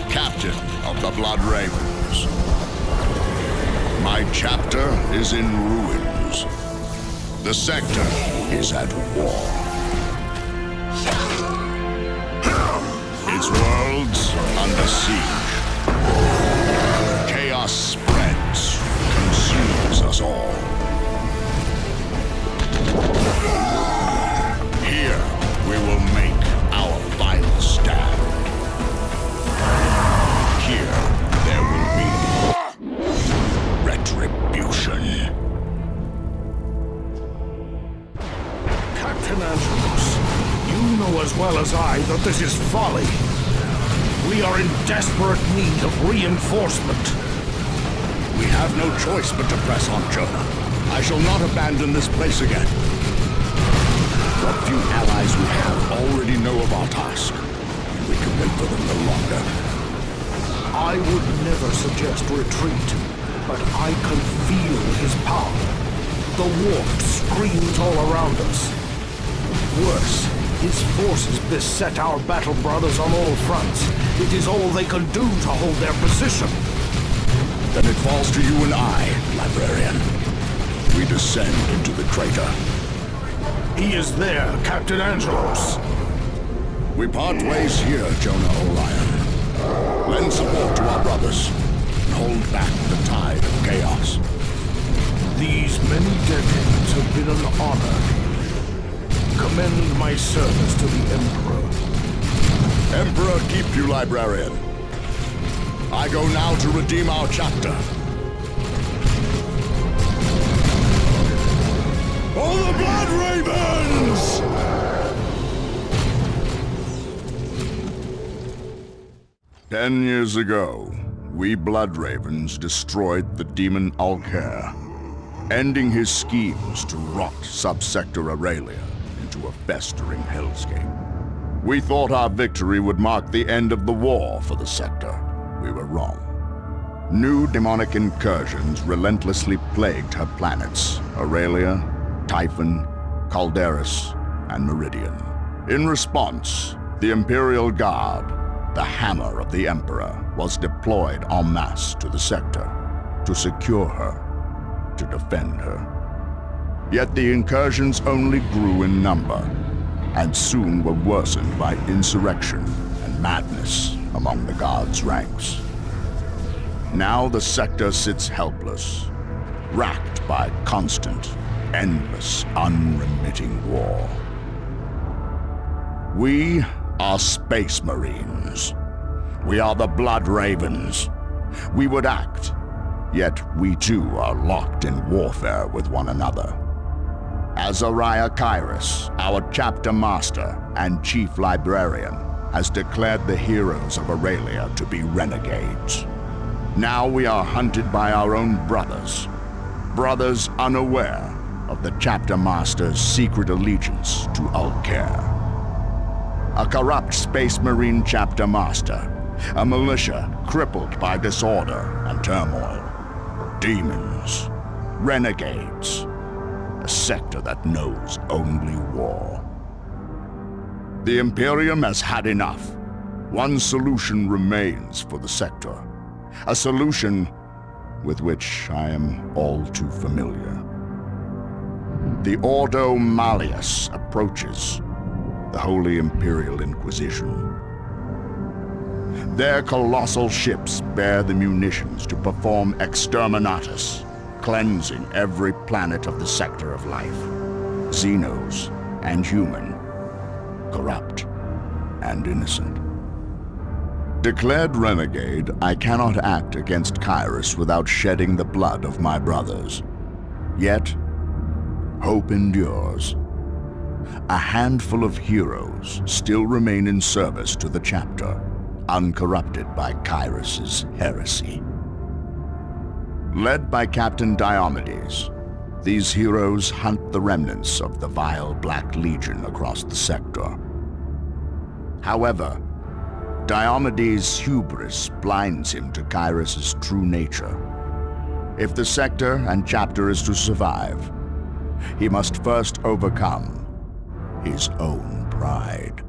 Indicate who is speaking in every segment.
Speaker 1: Captain of the Blood Ravens. My chapter is in ruins. The sector is at war. Its worlds under siege. Chaos spreads, consumes us all. Here we will make our final stand. Here, there will be retribution.
Speaker 2: Captain Angelos, you know as well as I that this is folly. We are in desperate need of reinforcement.
Speaker 1: We have no choice but to press on, Jonah. I shall not abandon this place again. What few allies we have already know of our task. We can wait for them no longer.
Speaker 2: I would never suggest retreat, but I can feel his power. The warp screams all around us. Worse, his forces beset our battle brothers on all fronts. It is all they can do to hold their position.
Speaker 1: Then it falls to you and I, Librarian. We descend into the crater.
Speaker 2: He is there, Captain Angelos.
Speaker 1: We part ways here, Jonah Orion. Lend support to our brothers, and hold back the tide of chaos.
Speaker 2: These many decades have been an honor. Commend my service to the Emperor.
Speaker 1: Emperor keep you, Librarian. I go now to redeem our chapter. For the Blood Ravens! "10 years ago, we Blood Ravens destroyed the demon Alker, ending his schemes to rot Sub-Sector Aurelia into a festering hellscape. We thought our victory would mark the end of the war for the sector. We were wrong. New demonic incursions relentlessly plagued her planets, Aurelia, Typhon, Calderis, and Meridian. In response, the Imperial Guard, the hammer of the Emperor, was deployed en masse to the sector to secure her, to defend her. Yet the incursions only grew in number, and soon were worsened by insurrection and madness among the Guard's ranks. Now the sector sits helpless, racked by constant, endless, unremitting war. We are Space Marines. We are the Blood Ravens. We would act, yet we too are locked in warfare with one another. Azariah Kairos, our chapter master and chief librarian, has declared the heroes of Aurelia to be renegades. Now we are hunted by our own brothers, brothers unaware of the chapter master's secret allegiance to Alker. A corrupt Space Marine chapter master, a militia crippled by disorder and turmoil, demons, renegades, a sector that knows only war. The Imperium has had enough. One solution remains for the sector, a solution with which I am all too familiar. The Ordo Malleus approaches, the Holy Imperial Inquisition. Their colossal ships bear the munitions to perform Exterminatus, cleansing every planet of the sector of life, Xenos and human, corrupt and innocent. Declared renegade, I cannot act against Kairos without shedding the blood of my brothers. Yet, hope endures. A handful of heroes still remain in service to the chapter, uncorrupted by Kairos' heresy. Led by Captain Diomedes, these heroes hunt the remnants of the vile Black Legion across the sector. However, Diomedes' hubris blinds him to Kairos' true nature. If the sector and chapter is to survive, he must first overcome his own pride.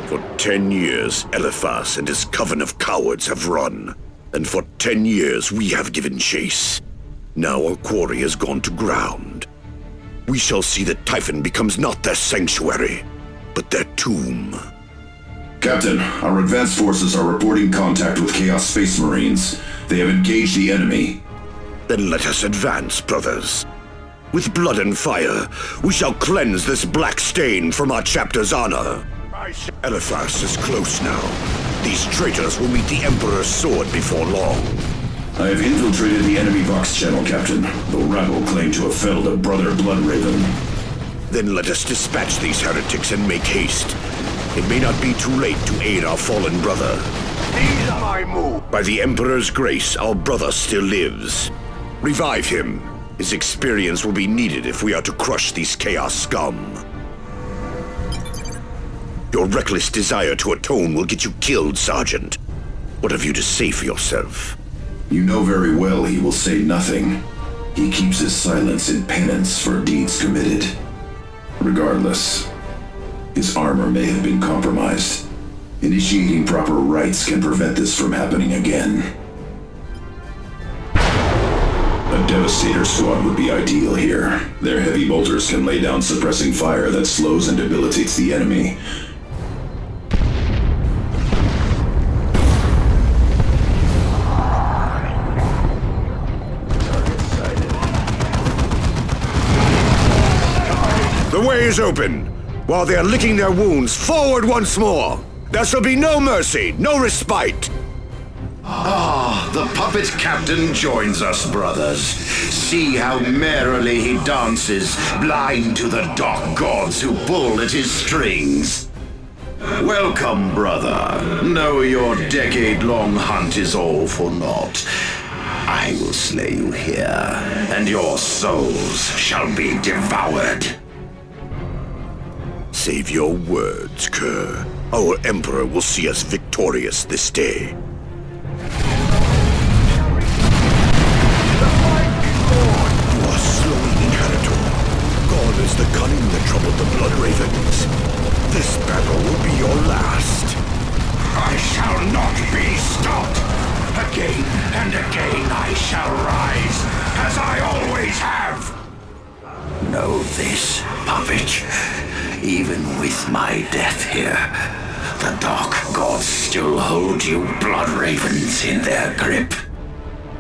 Speaker 3: For 10 years, Eliphas and his coven of cowards have run. And for 10 years, we have given chase. Now our quarry has gone to ground. We shall see that Typhon becomes not their sanctuary, but their tomb.
Speaker 4: Captain, our advanced forces are reporting contact with Chaos Space Marines. They have engaged the enemy.
Speaker 3: Then let us advance, brothers. With blood and fire, we shall cleanse this black stain from our chapter's honor. Eliphas is close now. These traitors will meet the Emperor's sword before long.
Speaker 4: I have infiltrated the enemy Vox channel, Captain. The rabble claim to have felled a brother Bloodraven.
Speaker 3: Then let us dispatch these heretics and make haste. It may not be too late to aid our fallen brother. These are my move. By the Emperor's grace, our brother still lives. Revive him. His experience will be needed if we are to crush these chaos scum. Your reckless desire to atone will get you killed, Sergeant. What have you to say for yourself?
Speaker 4: You know very well he will say nothing. He keeps his silence in penance for deeds committed. Regardless, his armor may have been compromised. Initiating proper rites can prevent this from happening again. A Devastator squad would be ideal here. Their heavy bolters can lay down suppressing fire that slows and debilitates the enemy.
Speaker 3: The way is open. While they are licking their wounds, forward once more. There shall be no mercy, no respite.
Speaker 5: The puppet captain joins us, brothers. See how merrily he dances, blind to the dark gods who pull at his strings. Welcome, brother. Know your decade-long hunt is all for naught. I will slay you here, and your souls shall be devoured.
Speaker 3: Save your words, Kerr. Our Emperor will see us victorious this day. You are slowing Inheritor. Gone is the cunning that troubled the Blood Ravens. This battle will be your last.
Speaker 5: I shall not be stopped. Again and again I shall rise, as I always have. Know this, puppet. Even with my death here, the Dark Gods still hold you Blood Ravens in their grip.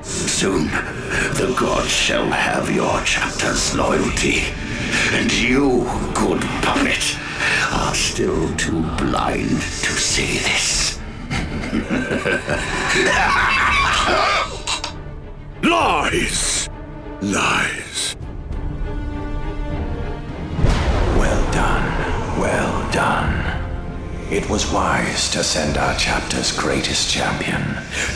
Speaker 5: Soon, the gods shall have your chapter's loyalty, and you, good puppet, are still too blind to see this.
Speaker 3: Lies! Lies.
Speaker 6: Well done, well done. It was wise to send our chapter's greatest champion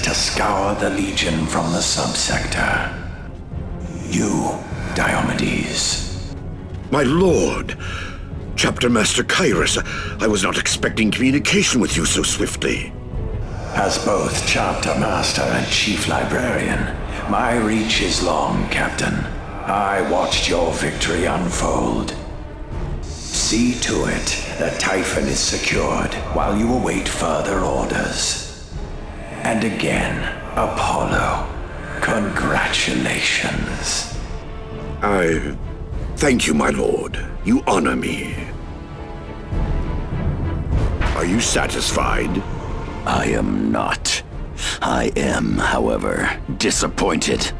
Speaker 6: to scour the Legion from the Sub-Sector. You, Diomedes.
Speaker 3: My lord! Chapter Master Kairos, I was not expecting communication with you so swiftly.
Speaker 6: As both Chapter Master and Chief Librarian, my reach is long, Captain. I watched your victory unfold. See to it that Typhon is secured while you await further orders. And again, Apollo, congratulations.
Speaker 3: I thank you, my lord. You honor me. Are you satisfied?
Speaker 5: I am not. I am, however, disappointed.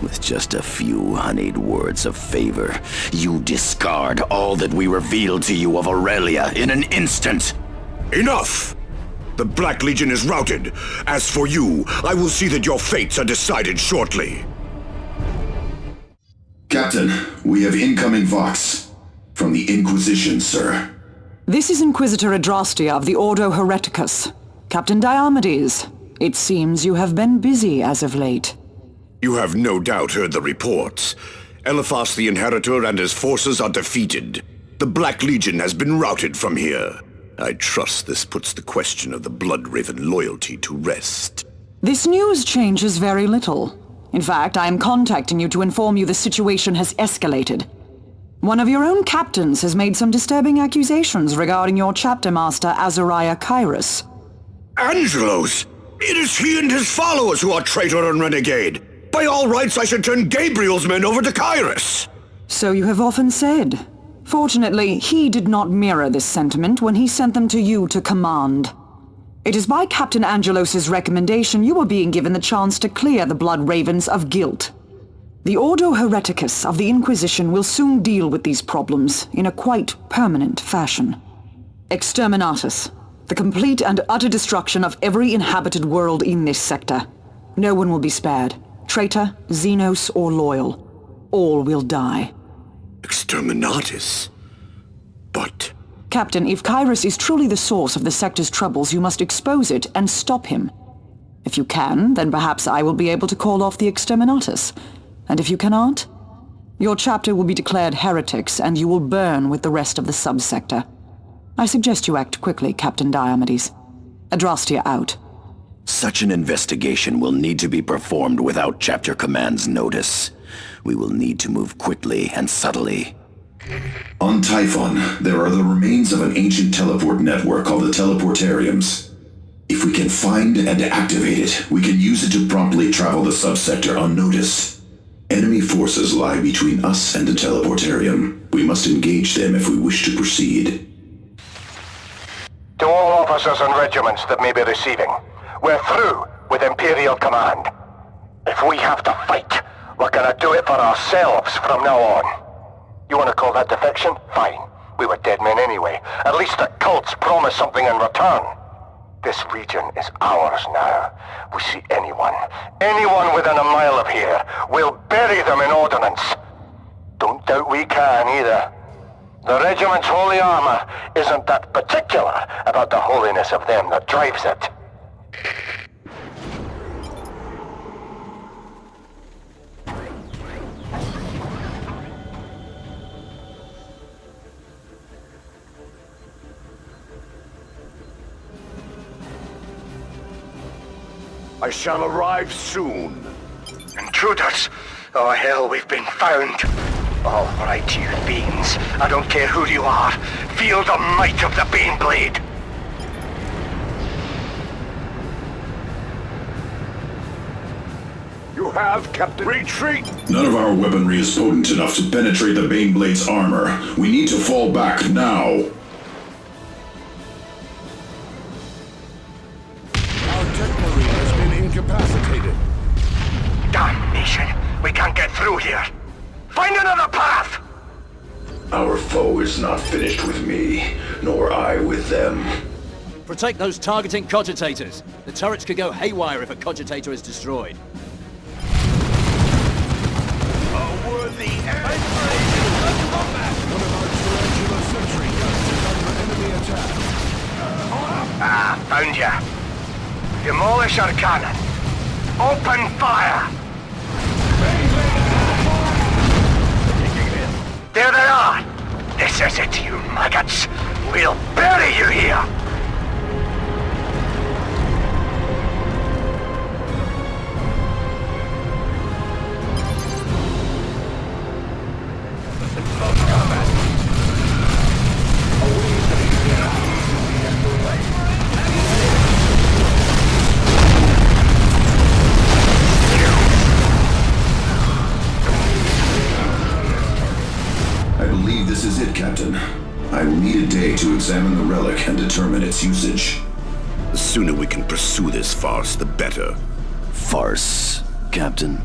Speaker 5: With just a few honeyed words of favor, you discard all that we revealed to you of Aurelia in an instant.
Speaker 3: Enough! The Black Legion is routed. As for you, I will see that your fates are decided shortly.
Speaker 4: Captain, we have incoming Vox. From the Inquisition, sir.
Speaker 7: This is Inquisitor Adrastia of the Ordo Hereticus. Captain Diomedes, it seems you have been busy as of late.
Speaker 3: You have no doubt heard the reports. Eliphas the Inheritor and his forces are defeated. The Black Legion has been routed from here. I trust this puts the question of the Bloodraven loyalty to rest.
Speaker 7: This news changes very little. In fact, I am contacting you to inform you the situation has escalated. One of your own captains has made some disturbing accusations regarding your chapter master Azariah Kyrus.
Speaker 3: Angelos! It is he and his followers who are traitor and renegade. By all rights, I should turn Gabriel's men over to Kyrus.
Speaker 7: So you have often said. Fortunately, he did not mirror this sentiment when he sent them to you to command. It is by Captain Angelos' recommendation you are being given the chance to clear the Blood Ravens of guilt. The Ordo Hereticus of the Inquisition will soon deal with these problems in a quite permanent fashion. Exterminatus. The complete and utter destruction of every inhabited world in this sector. No one will be spared. Traitor, Xenos, or loyal. All will die.
Speaker 3: Exterminatus? But...
Speaker 7: Captain, if Kyrus is truly the source of the sector's troubles, you must expose it and stop him. If you can, then perhaps I will be able to call off the Exterminatus. And if you cannot, your chapter will be declared heretics and you will burn with the rest of the sub-sector. I suggest you act quickly, Captain Diomedes. Adrastea out.
Speaker 8: Such an investigation will need to be performed without Chapter Command's notice. We will need to move quickly and subtly.
Speaker 4: On Typhon, there are the remains of an ancient teleport network called the Teleportariums. If we can find and activate it, we can use it to promptly travel the sub-sector unnoticed. Enemy forces lie between us and the Teleportarium. We must engage them if we wish to proceed.
Speaker 9: To all officers and regiments that may be receiving, we're through with Imperial Command. If we have to fight, we're gonna do it for ourselves from now on. You wanna call that defection? Fine. We were dead men anyway. At least the cults promised something in return. This region is ours now. We see anyone within a mile of here, we'll bury them in ordnance. Don't doubt we can either. The regiment's holy armor isn't that particular about the holiness of them that drives it.
Speaker 5: I shall arrive soon.
Speaker 9: Intruders! Oh hell, we've been found. All right, you fiends. I don't care who you are. Feel the might of the Baneblade.
Speaker 5: You have, Captain. Retreat!
Speaker 4: None of our weaponry is potent enough to penetrate the Baneblade's armor. We need to fall back now.
Speaker 2: Incapacitated.
Speaker 9: Damnation! We can't get through here! Find another path!
Speaker 4: Our foe is not finished with me, nor I with them.
Speaker 10: Protect those targeting cogitators. The turrets could go haywire if a cogitator is destroyed.
Speaker 5: A worthy end!
Speaker 2: One of our tarantula sentry guns is under enemy attack.
Speaker 9: Ah, found ya. Demolish our cannon. Open fire! There they are! This is it, you maggots! We'll bury you here!
Speaker 4: This is it, Captain. I will need a day to examine the relic and determine its usage.
Speaker 3: The sooner we can pursue this farce, the better.
Speaker 8: Farce, Captain?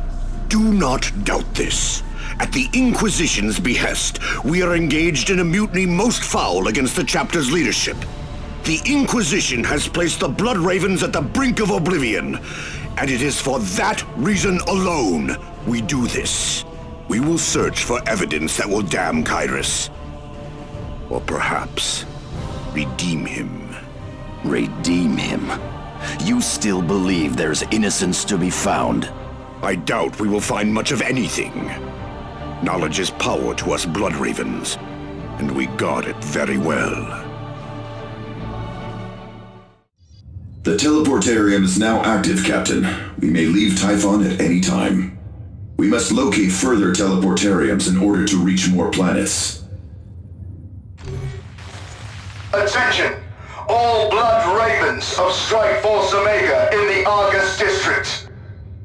Speaker 3: Do not doubt this. At the Inquisition's behest, we are engaged in a mutiny most foul against the chapter's leadership. The Inquisition has placed the Blood Ravens at the brink of oblivion, and it is for that reason alone we do this. We will search for evidence that will damn Kyrus. Or perhaps redeem him.
Speaker 8: Redeem him? You still believe there's innocence to be found?
Speaker 3: I doubt we will find much of anything. Knowledge is power to us Blood Ravens, and we guard it very well.
Speaker 4: The Teleportarium is now active, Captain. We may leave Typhon at any time. We must locate further teleportariums in order to reach more planets.
Speaker 9: Attention! All Blood Ravens of Strike Force Omega in the Argus District.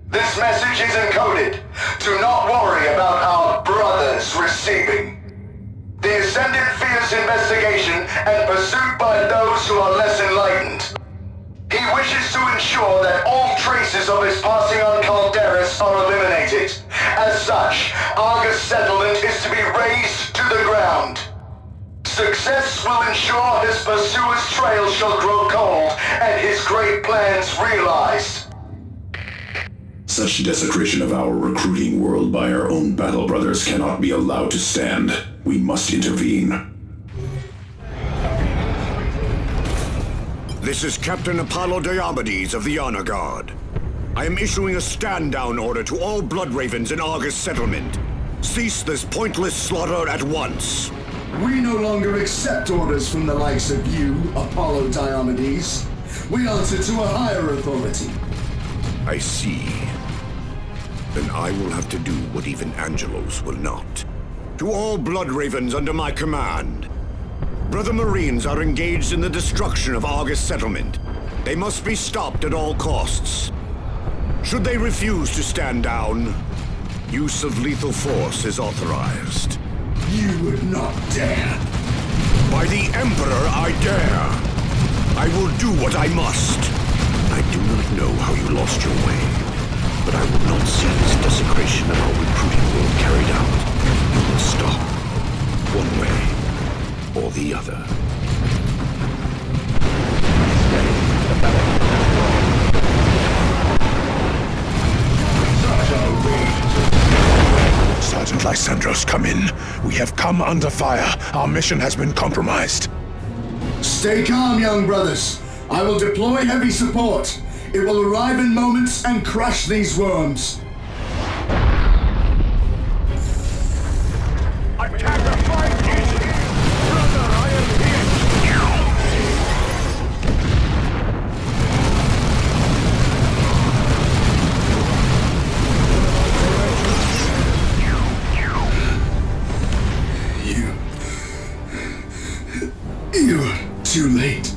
Speaker 9: This message is encoded. Do not worry about our brothers receiving. The Ascendant fears investigation and pursuit by those who are less enlightened. He wishes to ensure that all traces of his passing on Calderis are eliminated. As such, Argus settlement is to be razed to the ground. Success will ensure his pursuer's trail shall grow cold and his great plans realized.
Speaker 4: Such desecration of our recruiting world by our own battle brothers cannot be allowed to stand. We must intervene.
Speaker 3: This is Captain Apollo Diomedes of the Honor Guard. I am issuing a stand-down order to all Blood Ravens in Argus settlement. Cease this pointless slaughter at once.
Speaker 2: We no longer accept orders from the likes of you, Apollo Diomedes. We answer to a higher authority.
Speaker 3: I see. Then I will have to do what even Angelos will not. To all Blood Ravens under my command. Brother Marines are engaged in the destruction of Argus settlement. They must be stopped at all costs. Should they refuse to stand down, use of lethal force is authorized.
Speaker 2: You would not dare.
Speaker 3: By the Emperor, I dare. I will do what I must. I do not know how you lost your way, but I will not see this desecration of our recruiting world carried out. We will stop, one way or the other.
Speaker 5: Sergeant Lysandros, come in. We have come under fire. Our mission has been compromised.
Speaker 2: Stay calm, young brothers. I will deploy heavy support. It will arrive in moments and crush these worms. You're too late.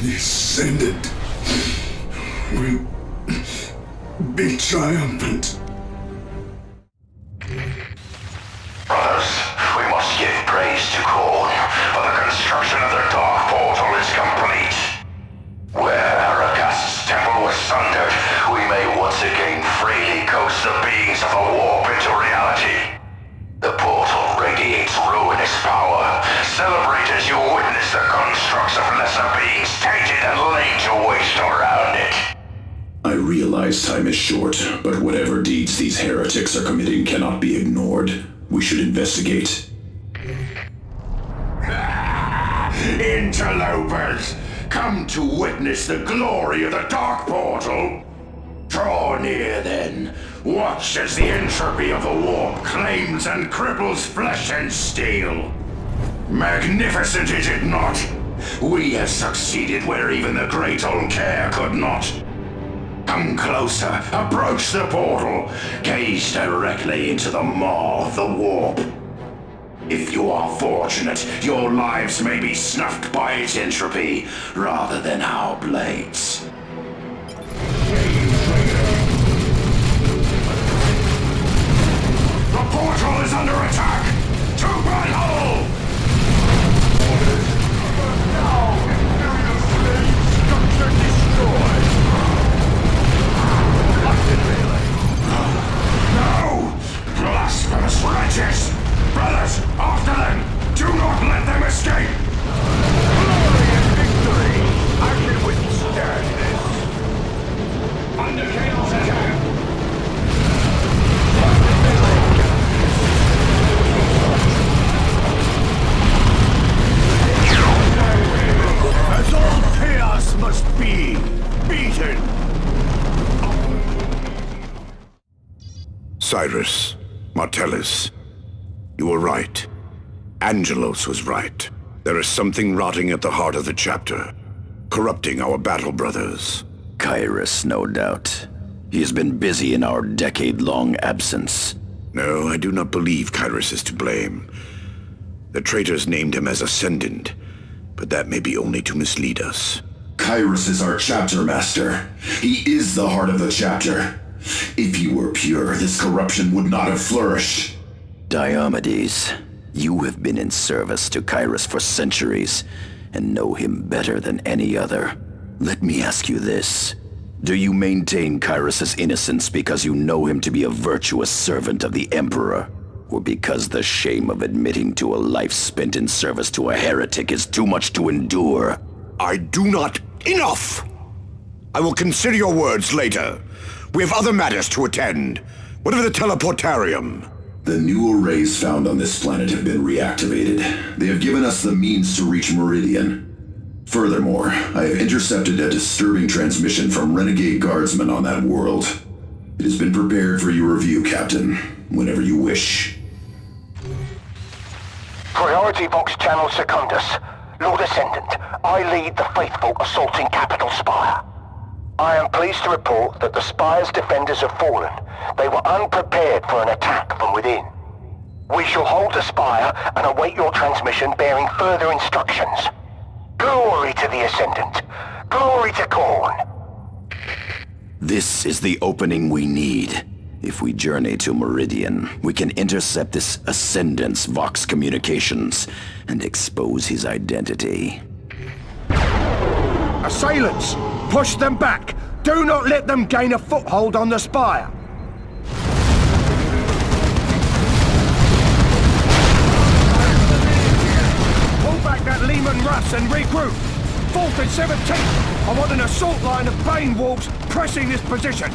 Speaker 2: The Ascendant will be triumphant.
Speaker 5: Brothers, we must give praise to Khorne, for the construction of the Dark Portal is complete. Where Aragast's temple was sundered, we may once again freely coax the beings of the warp into reality. The portal radiates ruinous power. Celebrate as you witness the constructs of lesser beings tainted and laid to waste around it.
Speaker 4: I realize time is short, but whatever deeds these heretics are committing cannot be ignored. We should investigate.
Speaker 5: Interlopers, come to witness the glory of the Dark Portal. Draw near then. Watch as the entropy of the warp claims and cripples flesh and steel. Magnificent, is it not? We have succeeded where even the great Olcair could not. Come closer, approach the portal, gaze directly into the maw of the warp. If you are fortunate, your lives may be snuffed by its entropy, rather than our blades. The portal is under attack! To battle! Now, Imperial Slave structure destroyed! No! Blasphemous wretches! Brothers, after them! Do not let them escape! Glory and victory! I can withstand this! Under Chaos attack! As all chaos must be beaten!
Speaker 3: Cyrus, Martellus, you were right. Angelos was right. There is something rotting at the heart of the chapter, corrupting our battle brothers.
Speaker 8: Kyrus, no doubt. He has been busy in our decade-long absence.
Speaker 3: No, I do not believe Kyrus is to blame. The traitors named him as Ascendant, but that may be only to mislead us.
Speaker 4: Kyrus is our chapter master. He is the heart of the chapter. If he were pure, this corruption would not have flourished.
Speaker 8: Diomedes, you have been in service to Kyrus for centuries, and know him better than any other. Let me ask you this. Do you maintain Kyrus' innocence because you know him to be a virtuous servant of the Emperor? Or because the shame of admitting to a life spent in service to a heretic is too much to endure?
Speaker 3: I do not... Enough! I will consider your words later. We have other matters to attend. What of the teleportarium?
Speaker 4: The new arrays found on this planet have been reactivated. They have given us the means to reach Meridian. Furthermore, I have intercepted a disturbing transmission from renegade guardsmen on that world. It has been prepared for your review, Captain, whenever you wish.
Speaker 9: Priority Vox Channel Secundus. Lord Ascendant, I lead the faithful assaulting Capital Spire. I am pleased to report that the Spire's defenders have fallen. They were unprepared for an attack from within. We shall hold the Spire and await your transmission bearing further instructions. Glory to the Ascendant! Glory to Khorne!
Speaker 8: This is the opening we need. If we journey to Meridian, we can intercept this Ascendant's Vox communications and expose his identity.
Speaker 2: Assailants! Push them back! Do not let them gain a foothold on the Spire! Pull back that Lehman Russ and regroup! 4th and 17th! I want an assault line of Bane Wolves pressing this position!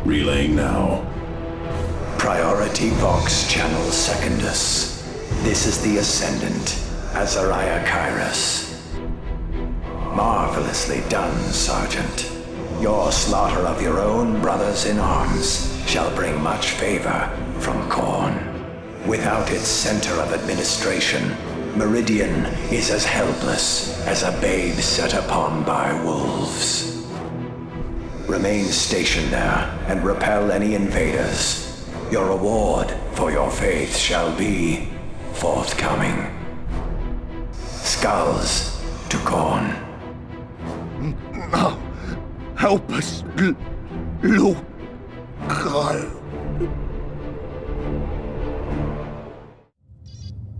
Speaker 4: Relaying now.
Speaker 6: Priority Vox Channel Secundus. This is the Ascendant, Azariah Kyrus. Marvelously done, Sergeant. Your slaughter of your own brothers in arms shall bring much favor from Khorne. Without its center of administration, Meridian is as helpless as a babe set upon by wolves. Remain stationed there and repel any invaders. Your reward for your faith shall be forthcoming. Skulls to Khorne.
Speaker 2: No. Help us, Lord.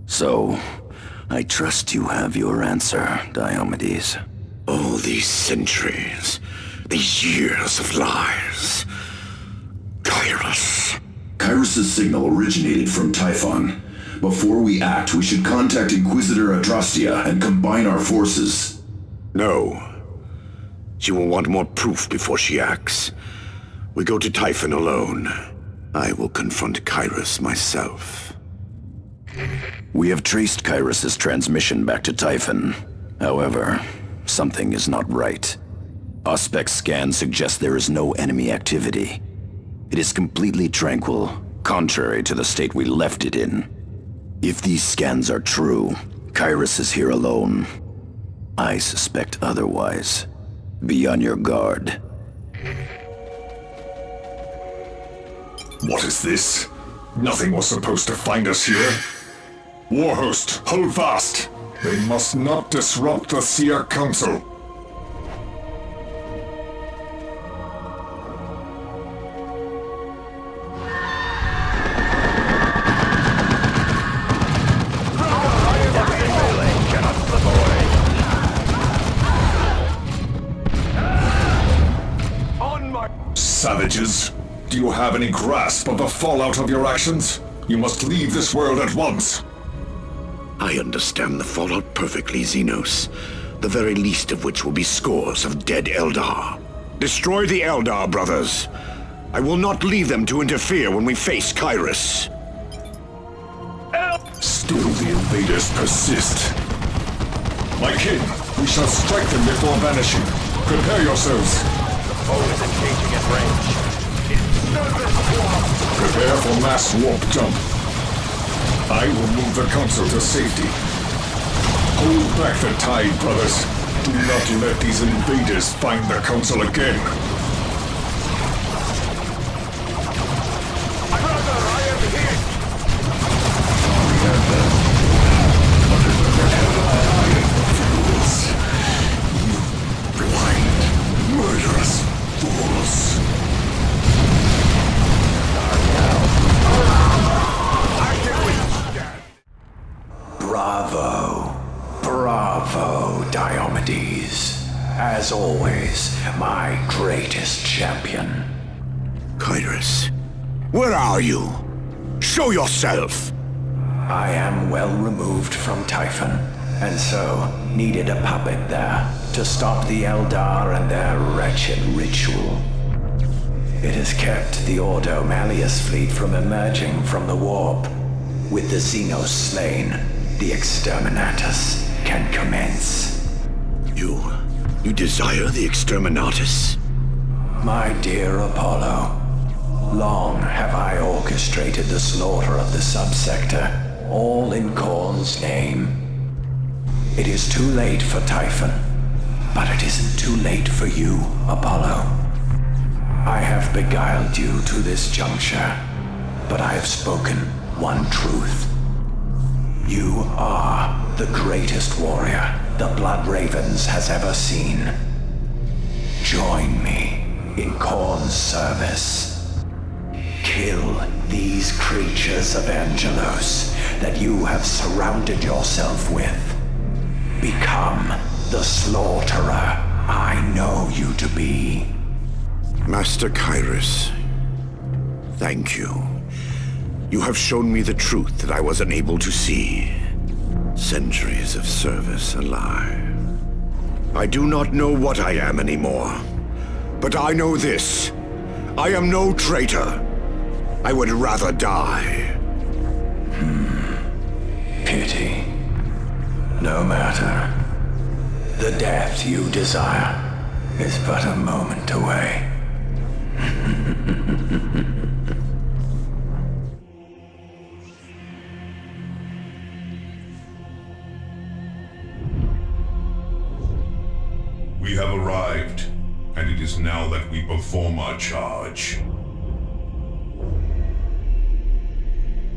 Speaker 8: So, I trust you have your answer, Diomedes.
Speaker 3: All these centuries, these years of lies. Kyrus.
Speaker 4: Kyrus' signal originated from Typhon. Before we act, we should contact Inquisitor Adrastia and combine our forces.
Speaker 3: No. She will want more proof before she acts. We go to Typhon alone. I will confront Kyrus myself.
Speaker 8: We have traced Kyrus' transmission back to Typhon. However, something is not right. Auspex scans suggest there is no enemy activity. It is completely tranquil, contrary to the state we left it in. If these scans are true, Kyrus is here alone. I suspect otherwise. Be on your guard.
Speaker 11: What is this? Nothing was supposed to find us here. Warhost, hold fast! They must not disrupt the Seer Council. Savages, do you have any grasp of the fallout of your actions? You must leave this world at once.
Speaker 3: I understand the fallout perfectly, Xenos. the very least of which will be scores of dead Eldar. Destroy the Eldar, brothers. I will not leave them to interfere when we face Kyrus.
Speaker 11: Still the invaders persist. My king, we shall strike them before vanishing. Prepare yourselves.
Speaker 9: The foe is engaging at range.
Speaker 11: Prepare for mass warp jump. I will move the console to safety. Hold back the tide, brothers. Do not let these invaders find the console again.
Speaker 9: Brother, I am hit!
Speaker 11: Blind, murderous fools.
Speaker 6: Bravo. Bravo, Diomedes. As always, my greatest champion.
Speaker 3: Kyrus, where are you? Show yourself!
Speaker 6: I am well removed from Typhon, and so needed a puppet there to stop the Eldar and their wretched ritual. It has kept the Ordo Malleus fleet from emerging from the warp. With the Xenos slain, the Exterminatus can commence.
Speaker 3: You desire the Exterminatus?
Speaker 6: My dear Apollo, long have I orchestrated the slaughter of the Sub-Sector, all in Khorne's name. It is too late for Typhon, but it isn't too late for you, Apollo. I have beguiled you to this juncture, but I have spoken one truth. You are the greatest warrior the Blood Ravens has ever seen. Join me in Khorne's service. Kill these creatures of Angelos that you have surrounded yourself with. Become the slaughterer I know you to be.
Speaker 3: Master Kyrus, thank you. You have shown me the truth that I was unable to see. Centuries of service a lie. I do not know what I am anymore, but I know this. I am no traitor. I would rather die.
Speaker 6: Pity. No matter. The death you desire is but a moment away.
Speaker 12: We have arrived, and it is now that we perform our charge.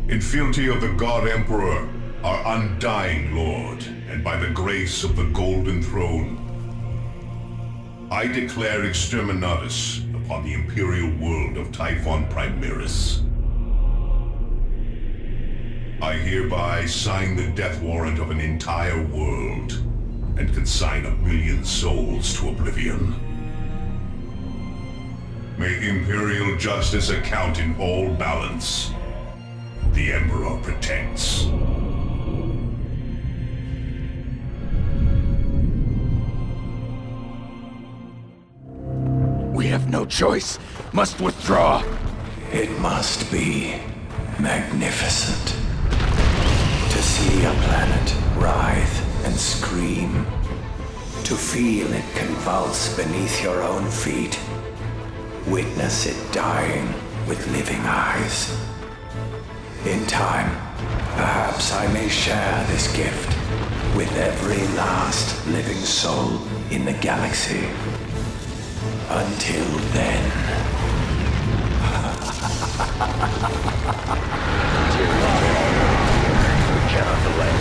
Speaker 12: In fealty of the God Emperor, our undying Lord, and by the grace of the Golden Throne, I declare Exterminatus upon the Imperial world of Typhon Primaris. I hereby sign the death warrant of an entire world, and consign 1 million souls to oblivion. May Imperial justice account in all balance. The Emperor protects.
Speaker 5: We have no choice. Must withdraw.
Speaker 6: It must be magnificent to see a planet writhe and scream, to feel it convulse beneath your own feet, witness it dying with living eyes. In time, perhaps I may share this gift with every last living soul in the galaxy. Until then...
Speaker 9: We cannot delay.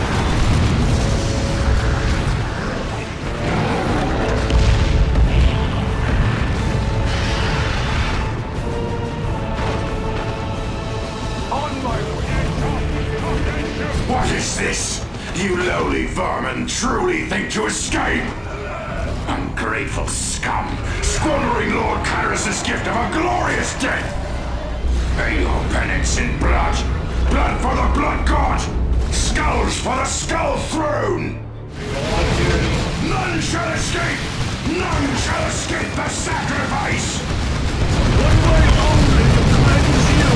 Speaker 5: What is this? You lowly vermin truly think to escape? Ungrateful scum, squandering Lord Kyrus' gift of a glorious death! Pay your penance in blood! Blood for the Blood God! Skulls for the Skull Throne! None shall escape! None shall escape the sacrifice! One way only to cleanse you!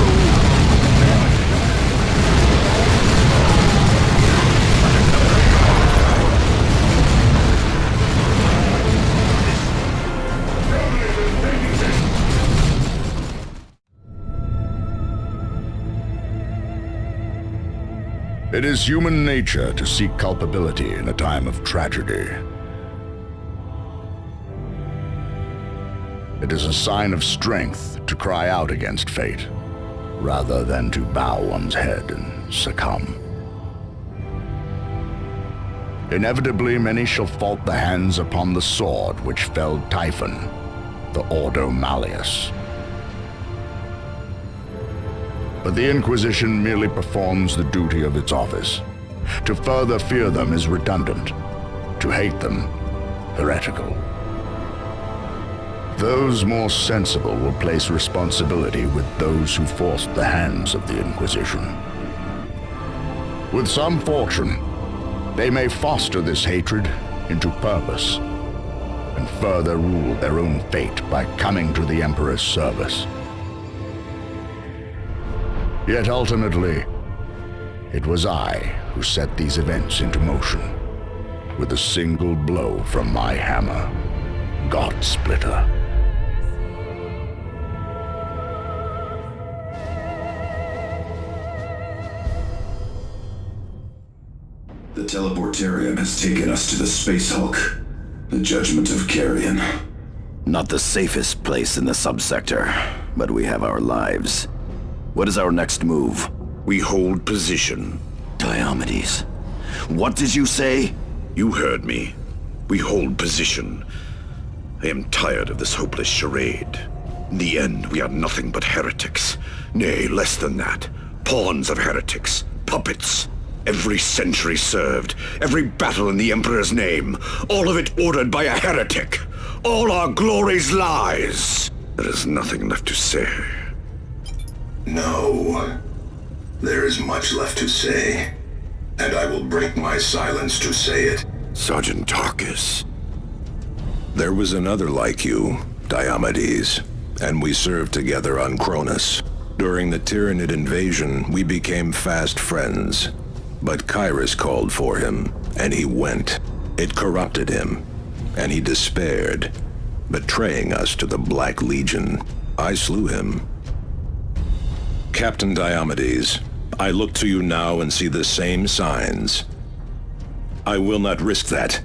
Speaker 1: It is human nature to seek culpability in a time of tragedy. It is a sign of strength to cry out against fate, rather than to bow one's head and succumb. Inevitably, many shall fault the hands upon the sword which felled Typhon, the Ordo Malleus. But the Inquisition merely performs the duty of its office. To further fear them is redundant. To hate them, heretical. Those more sensible will place responsibility with those who forced the hands of the Inquisition. With some fortune, they may foster this hatred into purpose, and further rule their own fate by coming to the Emperor's service. Yet ultimately, it was I who set these events into motion, with a single blow from my hammer, God Splitter.
Speaker 4: The Teleportarium has taken us to the Space Hulk, the Judgment of Carrion.
Speaker 8: Not the safest place in the Sub-Sector, but we have our lives. What is our next move?
Speaker 3: We hold position.
Speaker 8: Diomedes. What did you say?
Speaker 3: You heard me. We hold position. I am tired of this hopeless charade. In the end, we are nothing but heretics. Nay, less than that. Pawns of heretics. Puppets. Every century served. Every battle in the Emperor's name. All of it ordered by a heretic. All our glory's lies. There is nothing left to say.
Speaker 5: No. There is much left to say, and I will break my silence to say it.
Speaker 3: Sergeant Tarkus.
Speaker 13: There was another like you, Diomedes, and we served together on Cronus. During the Tyranid invasion, we became fast friends. But Kyrus called for him, and he went. It corrupted him, and he despaired, betraying us to the Black Legion. I slew him. Captain Diomedes, I look to you now and see the same signs. I will not risk that.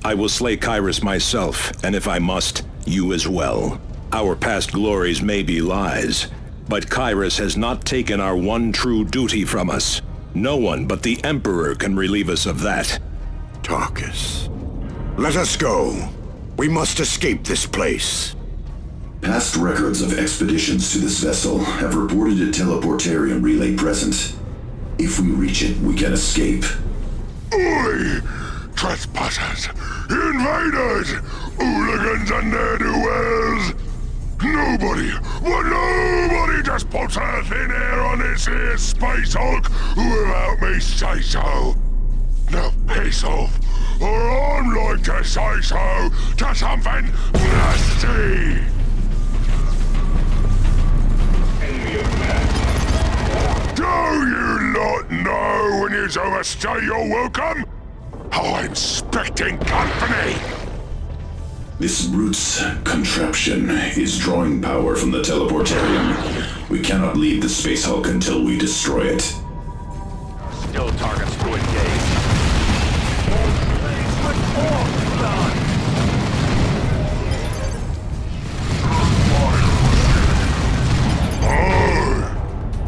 Speaker 13: I will slay Kyrus myself, and if I must, you as well. Our past glories may be lies, but Kyrus has not taken our one true duty from us. No one but the Emperor can relieve us of that.
Speaker 3: Tarkus, let us go. We must escape this place.
Speaker 4: Past records of expeditions to this vessel have reported a Teleportarium relay present. If we reach it, we can escape.
Speaker 5: Oi! Trespassers! Invaders! Hooligans and ne'er-do-wells! Nobody just puts earth in here on this here Space Hulk without me say so. Now piss off, or I'm like to say so to something nasty! Do you not know when you overstay your welcome? I'm expecting company!
Speaker 4: This brute's contraption is drawing power from the Teleportarium. We cannot leave the Space Hulk until we destroy it.
Speaker 9: Still targets to engage.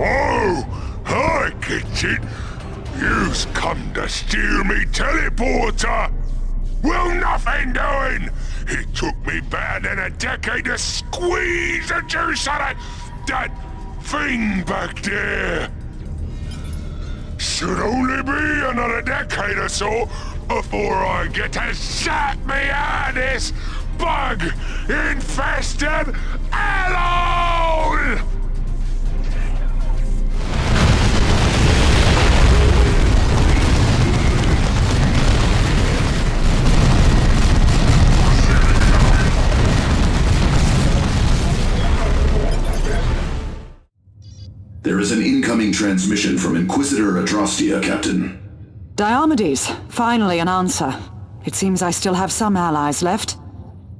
Speaker 5: Oh, I get it. You've come to steal me teleporter. Well, nothing doing. It took me better than a decade to squeeze the juice out of that thing back there. Should only be another decade or so before I get to zap me out of this bug-infested hellhole!
Speaker 4: Incoming transmission from Inquisitor Atrostia, Captain.
Speaker 7: Diomedes, finally an answer. It seems I still have some allies left.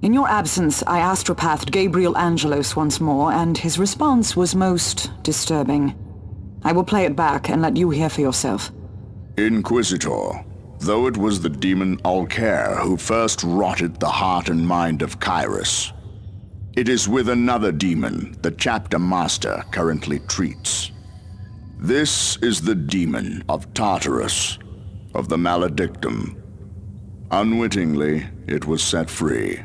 Speaker 7: In your absence, I astropathed Gabriel Angelos once more, and his response was most disturbing. I will play it back and let you hear for yourself.
Speaker 1: Inquisitor, though it was the demon Alcair who first rotted the heart and mind of Kyrus, it is with another demon the Chapter Master currently treats. This is the demon of Tartarus, of the Maledictum. Unwittingly, it was set free,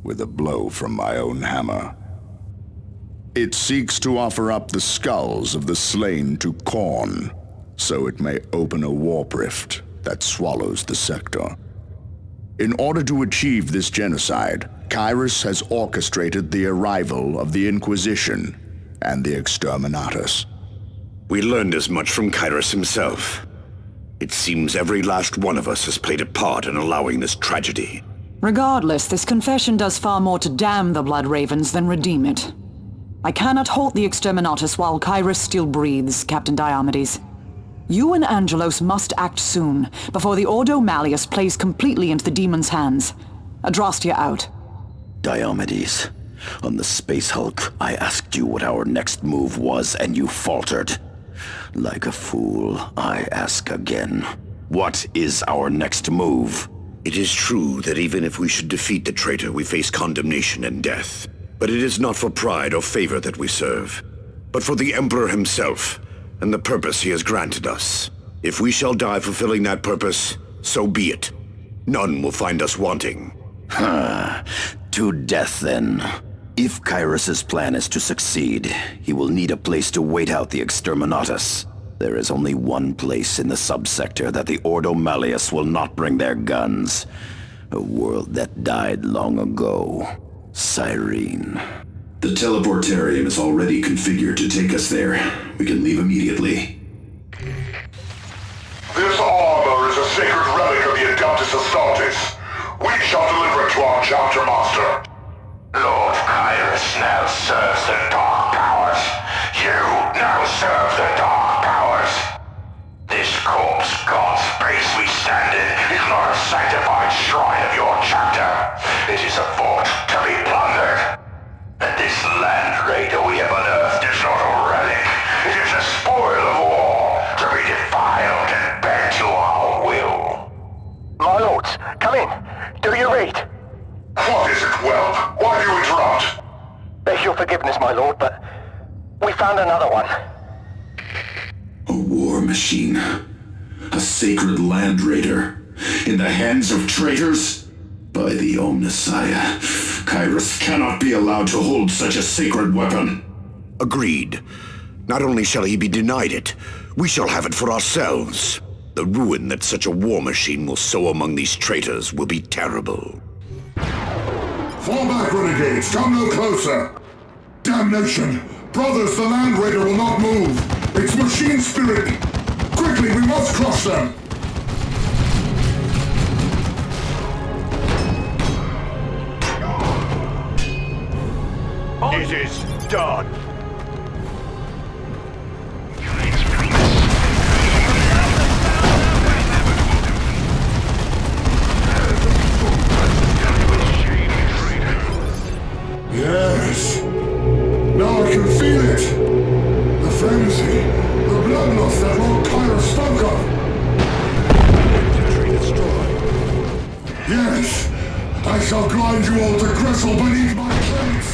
Speaker 1: with a blow from my own hammer. It seeks to offer up the skulls of the slain to Khorne, so it may open a warp rift that swallows the sector. In order to achieve this genocide, Kyrus has orchestrated the arrival of the Inquisition and the Exterminatus.
Speaker 3: We learned as much from Kyrus himself. It seems every last one of us has played a part in allowing this tragedy.
Speaker 7: Regardless, this confession does far more to damn the Blood Ravens than redeem it. I cannot halt the Exterminatus while Kyrus still breathes, Captain Diomedes. You and Angelos must act soon, before the Ordo Malleus plays completely into the demon's hands. Adrastia out.
Speaker 8: Diomedes, on the Space Hulk, I asked you what our next move was, and you faltered. Like a fool, I ask again. What is our next move?
Speaker 3: It is true that even if we should defeat the traitor, we face condemnation and death. But it is not for pride or favor that we serve, but for the Emperor himself, and the purpose he has granted us. If we shall die fulfilling that purpose, so be it. None will find us wanting.
Speaker 8: To death, then. If Kyrus's plan is to succeed, he will need a place to wait out the Exterminatus. There is only one place in the Sub-Sector that the Ordo Malleus will not bring their guns. A world that died long ago. Cyrene.
Speaker 4: The teleportarium is already configured to take us there. We can leave immediately.
Speaker 5: This armor is a sacred relic of the Adeptus Astartes. We shall deliver it to our chapter master. Lord Kyrus now serves the Dark Powers. You now serve the Dark Powers. This corpse god space we stand in is not a sanctified shrine of your chapter. It is a fort to be plundered. And this land raider we have unearthed is not a relic. It is a spoil of war, to be defiled and bent to our will.
Speaker 9: My lords, come in. Do you read?
Speaker 5: What is it, Whelp? Why do you interrupt?
Speaker 9: Beg your forgiveness, my lord, but we found another one.
Speaker 4: A war machine. A sacred land raider. In the hands of traitors? By the Omnissiah, Kyrus cannot be allowed to hold such a sacred weapon.
Speaker 3: Agreed. Not only shall he be denied it, we shall have it for ourselves. The ruin that such a war machine will sow among these traitors will be terrible.
Speaker 5: Fall back, renegades! Come no closer! Damnation! Brothers, the Land Raider will not move! It's machine spirit! Quickly, we must crush them!
Speaker 9: It is done!
Speaker 5: Yes! Now I can feel it! The frenzy, the bloodlust that Lord Kyrus spoke of! Yes! I shall grind you all to gristle beneath my traits!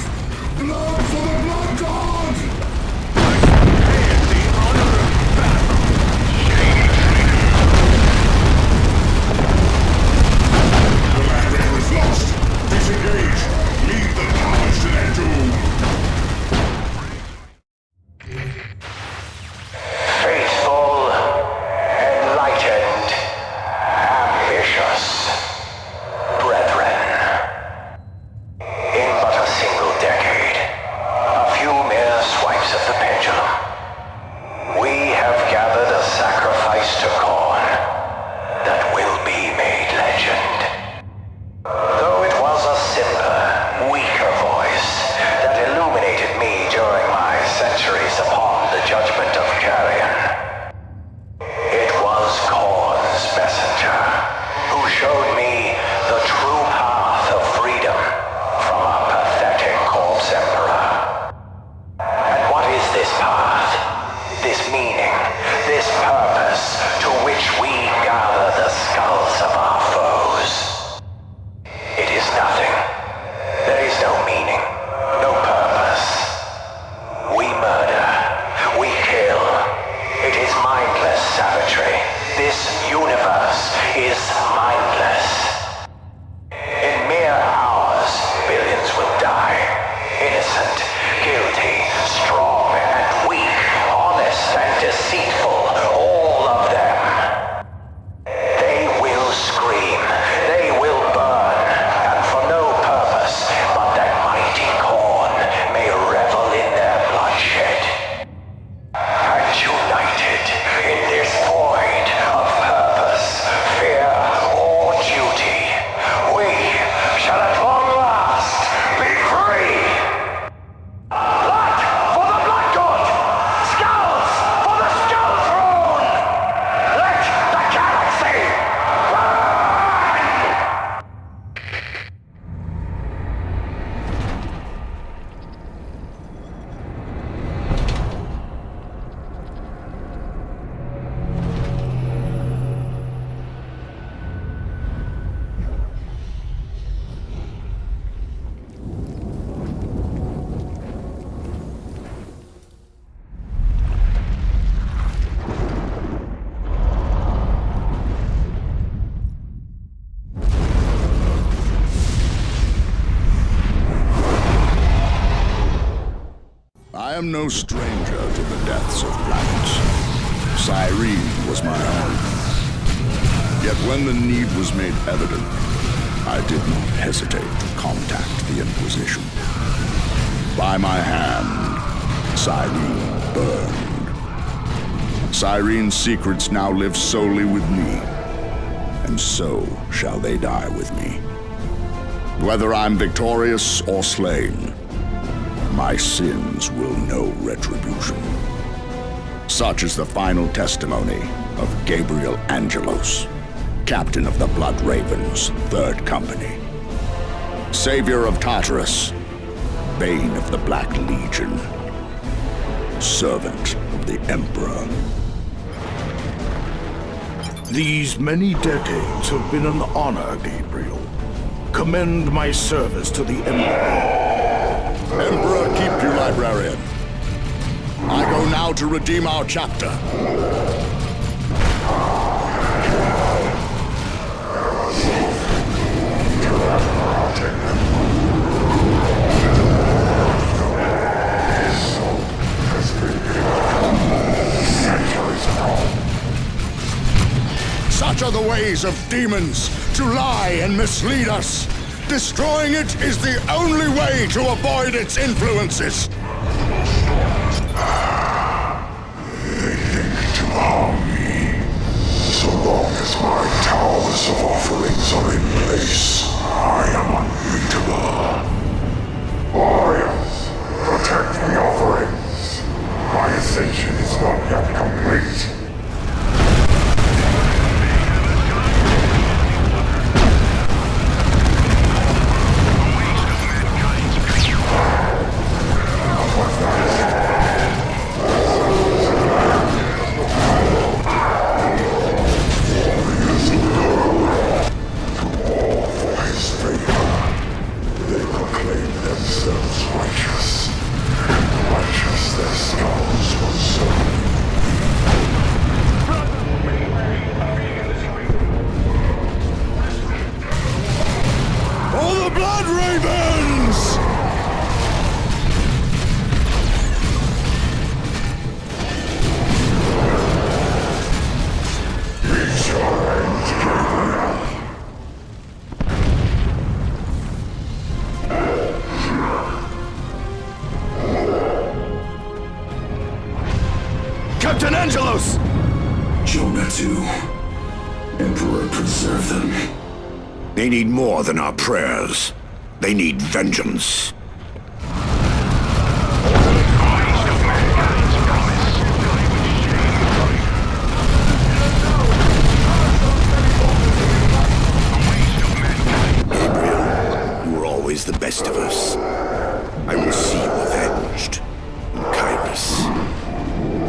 Speaker 5: Blood for the Blood God! The Land Raider is lost! Disengage! Lead the powers to their doom!
Speaker 9: Faithful, enlightened, ambitious brethren. In but
Speaker 1: no stranger to the deaths of planets. Cyrene was my own. Yet when the need was made evident, I did not hesitate to contact the Inquisition. By my hand, Cyrene burned. Cyrene's secrets now live solely with me, and so shall they die with me. Whether I'm victorious or slain, my sins will know retribution. Such is the final testimony of Gabriel Angelos, captain of the Blood Ravens, 3rd Company. Savior of Tartarus, bane of the Black Legion, servant of the Emperor.
Speaker 2: These many decades have been an honor, Gabriel. Commend my service to the Emperor.
Speaker 1: Emperor, keep you, librarian. I go now to redeem our chapter. Such are the ways of demons, to lie and mislead us. Destroying it is the only way to avoid its influences.
Speaker 5: They think to harm me. So long as my towers of offerings are in place, I am unbeatable. Warriors, protect the offerings. My ascension is not yet complete.
Speaker 1: Captain Angelos!
Speaker 4: Jonah too. Emperor, preserve them.
Speaker 3: They need more than our prayers. They need vengeance. Gabriel, you were always the best of us. I will see you avenged. Kairos.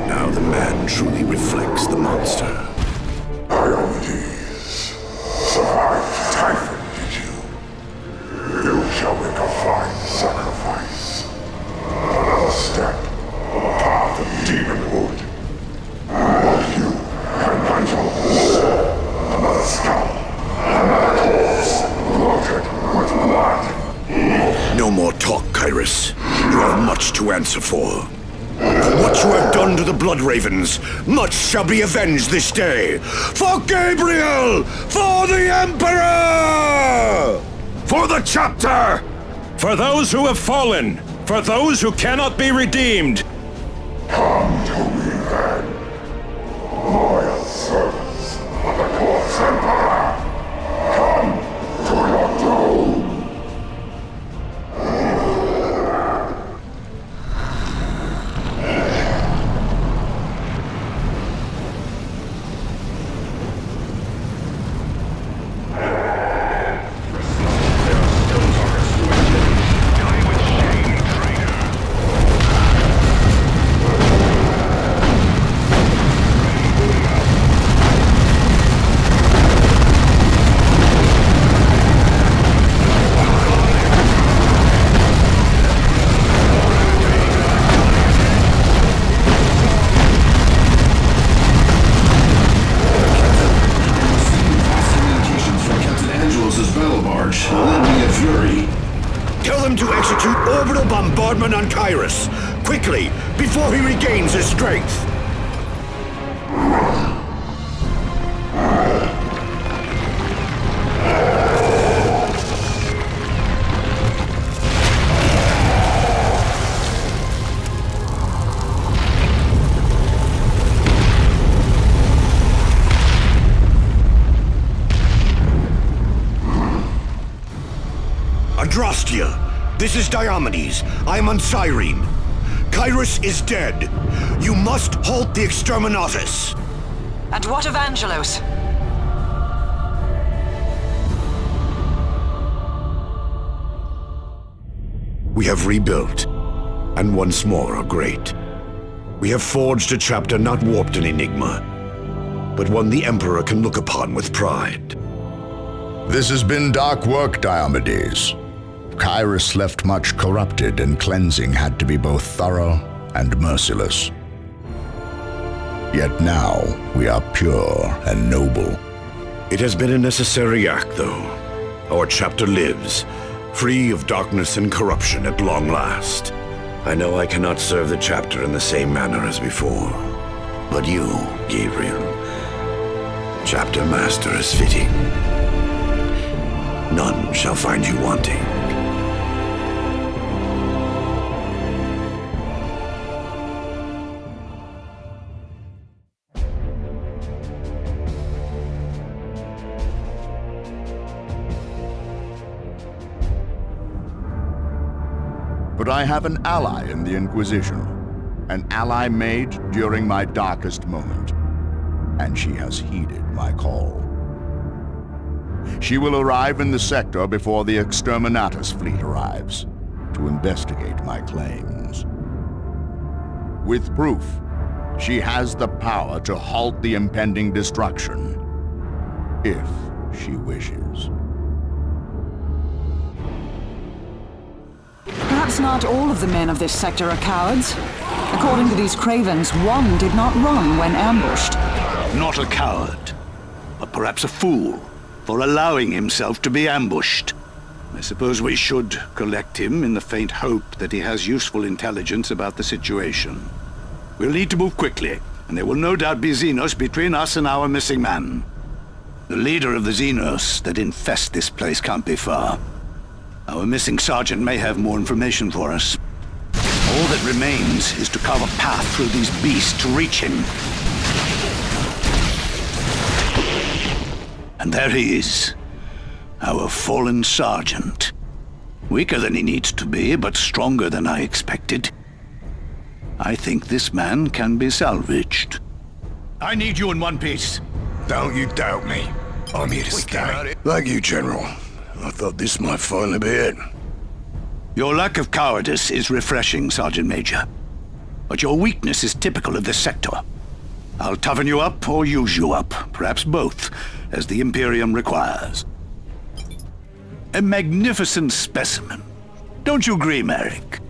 Speaker 3: Now the man truly reflects the monster.
Speaker 5: Tyrannids, survived Typhon, did you? You shall make a fine sacrifice. Another step on the path of demonhood. But you and Angelos, another skull, another corpse, loaded with blood.
Speaker 3: No more talk, Kairos. You have much to answer for. For what you have done to the Blood Ravens, much shall be avenged this day. For Gabriel! For the Emperor!
Speaker 11: For the chapter! For those who have fallen! For those who cannot be redeemed!
Speaker 5: Come to me then, loyal servants of the Corpse Emperor! Come to your doom!
Speaker 3: Tell them to execute orbital bombardment on Kairos. Quickly, before he regains his strength! Adrastia, this is Diomedes. I am on Cyrene. Kyrus is dead. You must halt the Exterminatus.
Speaker 7: And what of Angelos?
Speaker 3: We have rebuilt, and once more are great. We have forged a chapter not warped in enigma, but one the Emperor can look upon with pride.
Speaker 1: This has been dark work, Diomedes. Kyrus left much corrupted, and cleansing had to be both thorough and merciless. Yet now, we are pure and noble.
Speaker 3: It has been a necessary act, though. Our chapter lives, free of darkness and corruption at long last. I know I cannot serve the chapter in the same manner as before, but you, Gabriel, chapter master is fitting. None shall find you wanting.
Speaker 1: But I have an ally in the Inquisition. An ally made during my darkest moment. And she has heeded my call. She will arrive in the sector before the Exterminatus fleet arrives, to investigate my claims. With proof, she has the power to halt the impending destruction, if she wishes.
Speaker 7: Perhaps not all of the men of this sector are cowards. According to these cravens, one did not run when ambushed.
Speaker 5: Not a coward, but perhaps a fool for allowing himself to be ambushed. I suppose we should collect him in the faint hope that he has useful intelligence about the situation. We'll need to move quickly, and there will no doubt be Xenos between us and our missing man. The leader of the Xenos that infest this place can't be far. Our missing sergeant may have more information for us. All that remains is to carve a path through these beasts to reach him. And there he is, our fallen sergeant. Weaker than he needs to be, but stronger than I expected. I think this man can be salvaged. I need you in one piece.
Speaker 3: Don't you doubt me. I'm here to stay. Thank you, General. I thought this might finally be it.
Speaker 5: Your lack of cowardice is refreshing, Sergeant Major. But your weakness is typical of this sector. I'll toughen you up or use you up, perhaps both, as the Imperium requires. A magnificent specimen. Don't you agree, Merrick?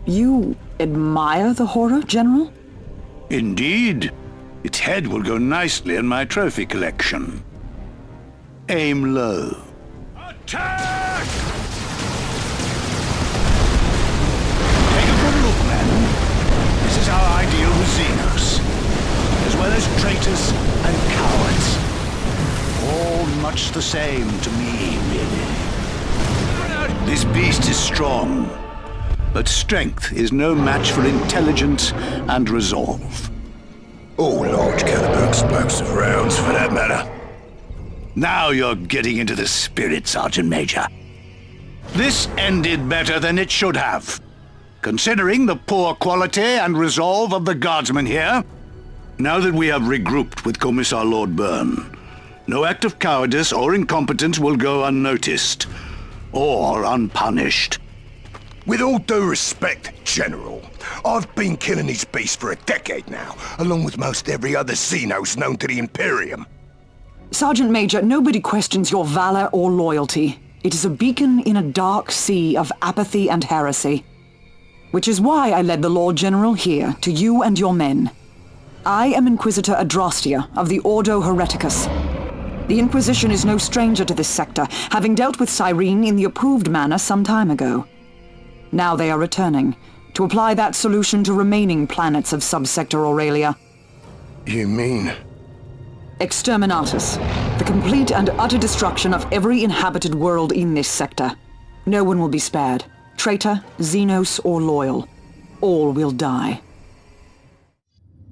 Speaker 7: You admire the horror, General?
Speaker 5: Indeed. Its head will go nicely in my trophy collection. Aim low. Attack! Take a good look, men. This is our ideal with Xenos, as well as traitors and cowards. All much the same to me, really. This beast is strong, but strength is no match for intelligence and resolve.
Speaker 3: All large caliber explosive rounds, for that matter.
Speaker 5: Now you're getting into the spirit, Sergeant Major. This ended better than it should have. Considering the poor quality and resolve of the guardsmen here, now that we have regrouped with Commissar Lord Byrne, no act of cowardice or incompetence will go unnoticed, or unpunished.
Speaker 3: With all due respect, General, I've been killing these beasts for a decade now, along with most every other Xenos known to the Imperium.
Speaker 7: Sergeant Major, nobody questions your valor or loyalty. It is a beacon in a dark sea of apathy and heresy. Which is why I led the Lord General here, to you and your men. I am Inquisitor Adrastia of the Ordo Hereticus. The Inquisition is no stranger to this sector, having dealt with Cyrene in the approved manner some time ago. Now they are returning, to apply that solution to remaining planets of Sub-Sector Aurelia.
Speaker 2: You mean?
Speaker 7: Exterminatus. The complete and utter destruction of every inhabited world in this sector. No one will be spared. Traitor, Xenos, or loyal. All will die.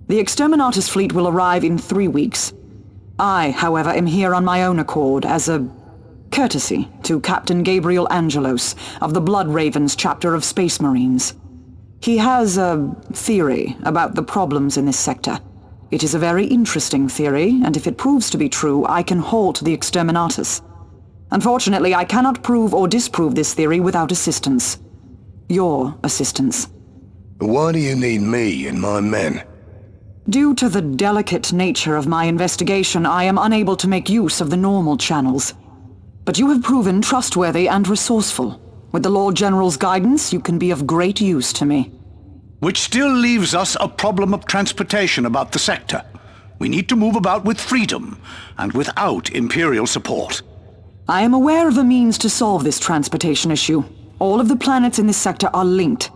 Speaker 7: The Exterminatus fleet will arrive in 3 weeks. I, however, am here on my own accord as a courtesy to Captain Gabriel Angelos of the Blood Ravens chapter of Space Marines. He has a theory about the problems in this sector. It is a very interesting theory, and if it proves to be true, I can halt the Exterminatus. Unfortunately, I cannot prove or disprove this theory without assistance. Your assistance.
Speaker 2: Why do you need me and my men?
Speaker 7: Due to the delicate nature of my investigation, I am unable to make use of the normal channels. But you have proven trustworthy and resourceful. With the Lord General's guidance, you can be of great use to me.
Speaker 5: Which still leaves us a problem of transportation about the sector. We need to move about with freedom, and without Imperial support.
Speaker 7: I am aware of a means to solve this transportation issue. All of the planets in this sector are linked.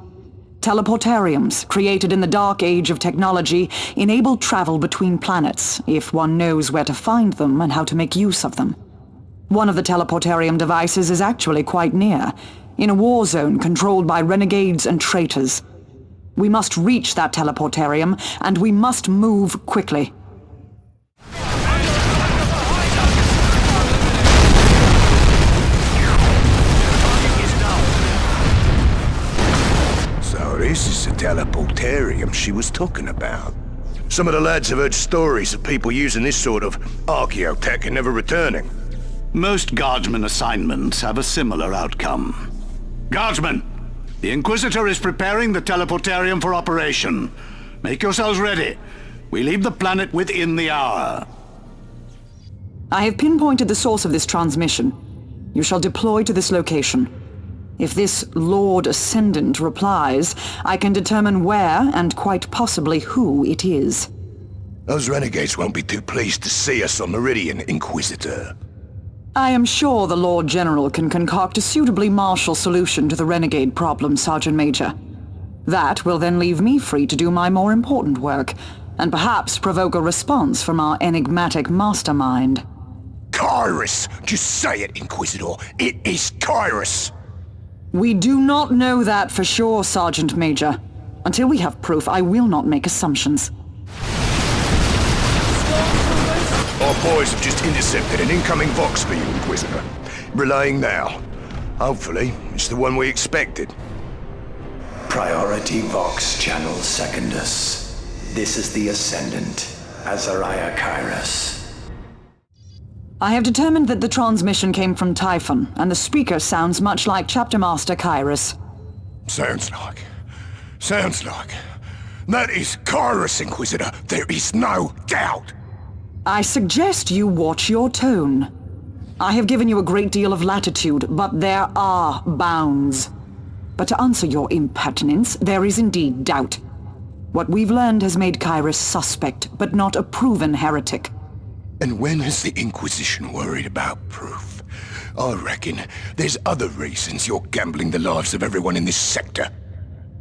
Speaker 7: Teleportariums, created in the dark age of technology, enable travel between planets, if one knows where to find them and how to make use of them. One of the teleportarium devices is actually quite near, in a war zone controlled by renegades and traitors. We must reach that teleportarium, and we must move quickly.
Speaker 2: So this is the teleportarium she was talking about. Some of the lads have heard stories of people using this sort of archaeotech and never returning.
Speaker 5: Most Guardsman assignments have a similar outcome. Guardsmen, the Inquisitor is preparing the teleportarium for operation. Make yourselves ready. We leave the planet within the hour.
Speaker 7: I have pinpointed the source of this transmission. You shall deploy to this location. If this Lord Ascendant replies, I can determine where and quite possibly who it is.
Speaker 2: Those renegades won't be too pleased to see us on Meridian, Inquisitor.
Speaker 7: I am sure the Lord General can concoct a suitably martial solution to the renegade problem, Sergeant Major. That will then leave me free to do my more important work, and perhaps provoke a response from our enigmatic mastermind.
Speaker 2: Kyrus! Just say it, Inquisitor. It is Kyrus!
Speaker 7: We do not know that for sure, Sergeant Major. Until we have proof, I will not make assumptions.
Speaker 2: Our boys have just intercepted an incoming Vox for you, Inquisitor. Relaying now. Hopefully, it's the one we expected.
Speaker 6: Priority Vox Channel Secondus. This is the Ascendant, Azariah Kyrus.
Speaker 7: I have determined that the transmission came from Typhon, and the speaker sounds much like Chapter Master Kyrus.
Speaker 2: Sounds like. That is Kyrus, Inquisitor. There is no doubt.
Speaker 7: I suggest you watch your tone. I have given you a great deal of latitude, but there are bounds. But to answer your impertinence, there is indeed doubt. What we've learned has made Kyrus suspect, but not a proven heretic.
Speaker 2: And when has the Inquisition worried about proof? I reckon there's other reasons you're gambling the lives of everyone in this sector.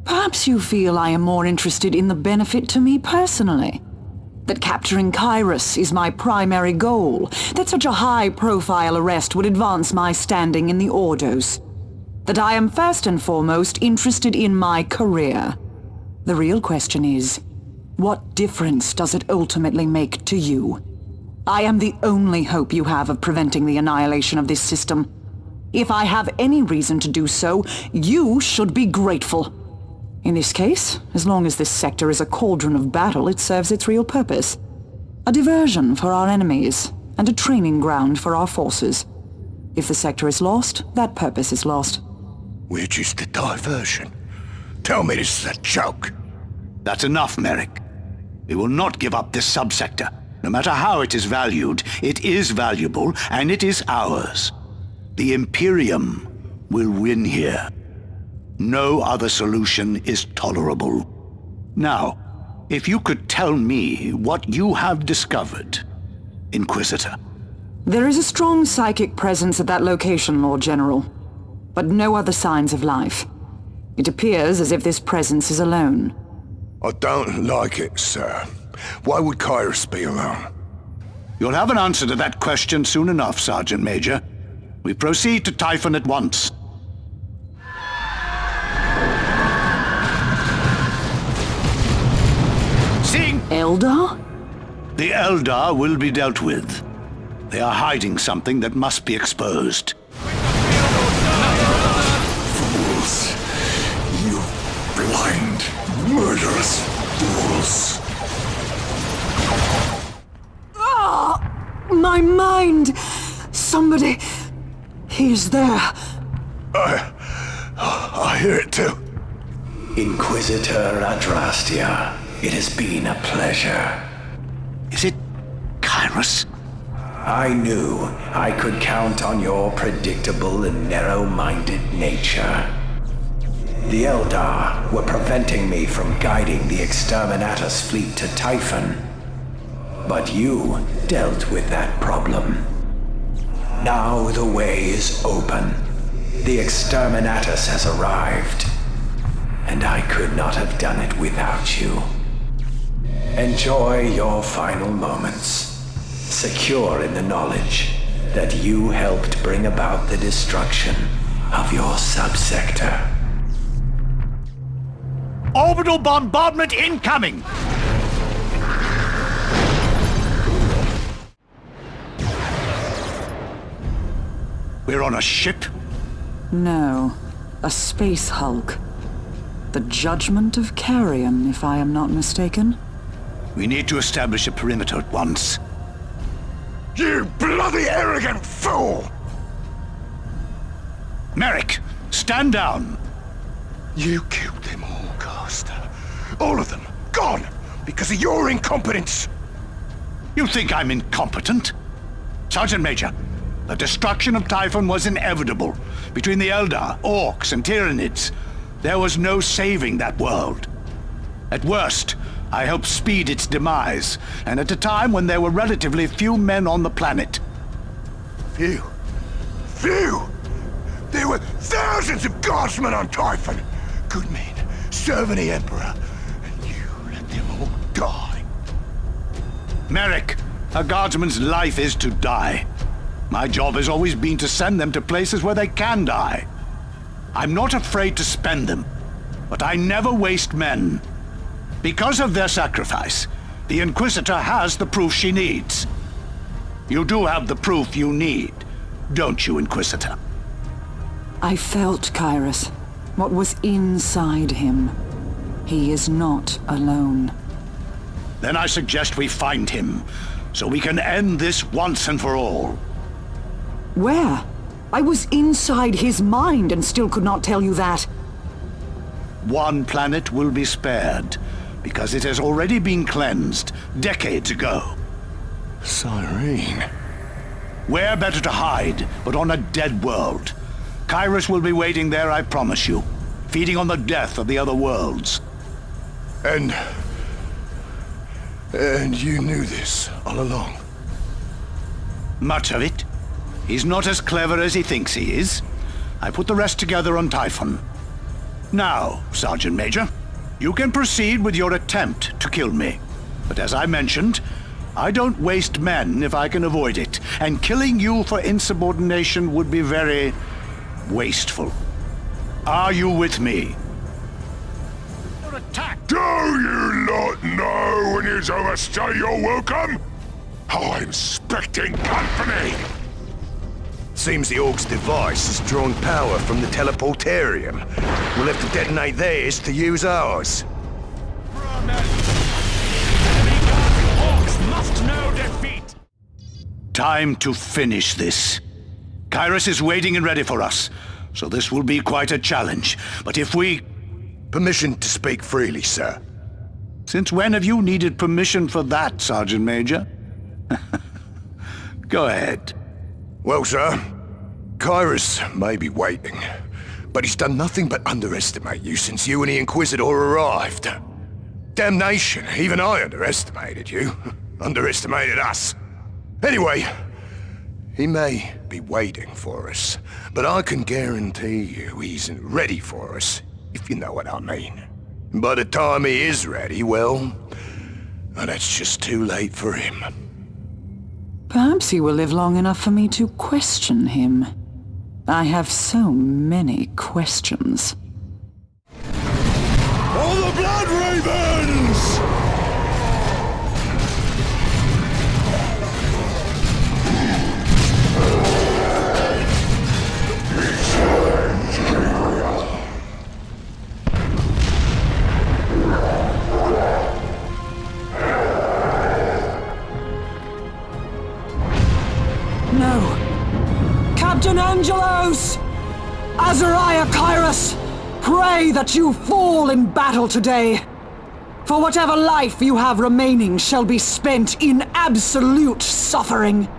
Speaker 7: Perhaps you feel I am more interested in the benefit to me personally. That capturing Kyrus is my primary goal. That such a high-profile arrest would advance my standing in the Ordos. That I am first and foremost interested in my career. The real question is, what difference does it ultimately make to you? I am the only hope you have of preventing the annihilation of this system. If I have any reason to do so, you should be grateful. In this case, as long as this sector is a cauldron of battle, it serves its real purpose. A diversion for our enemies, and a training ground for our forces. If the sector is lost, that purpose is lost.
Speaker 2: We're just a diversion. Tell me this is a joke.
Speaker 5: That's enough, Merrick. We will not give up this subsector. No matter how it is valued, it is valuable, and it is ours. The Imperium will win here. No other solution is tolerable. Now, if you could tell me what you have discovered, Inquisitor.
Speaker 7: There is a strong psychic presence at that location, Lord General, but no other signs of life. It appears as if this presence is alone.
Speaker 14: I don't like it, sir. Why would Kyrus be alone?
Speaker 15: You'll have an answer to that question soon enough, Sergeant Major. We proceed to Typhon at once. Seeing
Speaker 7: Eldar?
Speaker 15: The Eldar will be dealt with. They are hiding something that must be exposed.
Speaker 14: Fools! You blind, murderous fools!
Speaker 7: My mind! Somebody... He's there.
Speaker 14: I hear it too.
Speaker 6: Inquisitor Adrastia, it has been a pleasure.
Speaker 15: Is it Kyrus?
Speaker 6: I knew I could count on your predictable and narrow-minded nature. The Eldar were preventing me from guiding the Exterminatus fleet to Typhon. But you dealt with that problem. Now the way is open. The Exterminatus has arrived. And I could not have done it without you. Enjoy your final moments, secure in the knowledge that you helped bring about the destruction of your sub-sector.
Speaker 15: Orbital bombardment incoming! We're on a ship?
Speaker 7: No, a space hulk. The Judgment of Carrion, if I am not mistaken.
Speaker 15: We need to establish a perimeter at once.
Speaker 14: You bloody arrogant fool!
Speaker 15: Merrick, stand down!
Speaker 14: You killed them all, Caster. All of them. Gone! Because of your incompetence!
Speaker 15: You think I'm incompetent? Sergeant Major, the destruction of Typhon was inevitable. Between the Eldar, Orks and Tyranids, there was no saving that world. At worst, I helped speed its demise, and at a time when there were relatively few men on the planet.
Speaker 14: Few? There were thousands of guardsmen on Typhon! Good men, serving the Emperor, and you let them all die.
Speaker 15: Merrick, a guardsman's life is to die. My job has always been to send them to places where they can die. I'm not afraid to spend them, but I never waste men. Because of their sacrifice, the Inquisitor has the proof she needs. You do have the proof you need, don't you, Inquisitor?
Speaker 7: I felt Kyrus, what was inside him. He is not alone.
Speaker 15: Then I suggest we find him, so we can end this once and for all.
Speaker 7: Where? I was inside his mind and still could not tell you that.
Speaker 15: One planet will be spared, because it has already been cleansed decades ago.
Speaker 14: Cyrene.
Speaker 15: Where better to hide but on a dead world? Kyrus will be waiting there, I promise you, feeding on the death of the other worlds.
Speaker 14: And you knew this all along?
Speaker 15: Much of it. He's not as clever as he thinks he is. I put the rest together on Typhon. Now, Sergeant Major, you can proceed with your attempt to kill me. But as I mentioned, I don't waste men if I can avoid it, and killing you for insubordination would be very wasteful. Are you with me?
Speaker 14: Attack! Do you not know when you overstay your welcome? I'm expecting company! Seems the Ork's device has drawn power from the teleportarium. We'll have to detonate theirs to use ours. Orks must know defeat!
Speaker 15: Time to finish this. Kyrus is waiting and ready for us, so this will be quite a challenge. But if we...
Speaker 14: Permission to speak freely, sir.
Speaker 15: Since when have you needed permission for that, Sergeant Major? Go ahead.
Speaker 14: Well, sir, Kyrus may be waiting, but he's done nothing but underestimate you since you and the Inquisitor arrived. Damnation, even I underestimated you. Underestimated us. Anyway, he may be waiting for us, but I can guarantee you he isn't ready for us if you know what I mean. By the time he is ready, well, that's just too late for him.
Speaker 7: Perhaps he will live long enough for me to question him. I have so many questions.
Speaker 14: All the Blood Ravens!
Speaker 7: No. Captain Angelos! Azariah Kyrus! Pray that you fall in battle today. For whatever life you have remaining shall be spent in absolute suffering.
Speaker 15: Now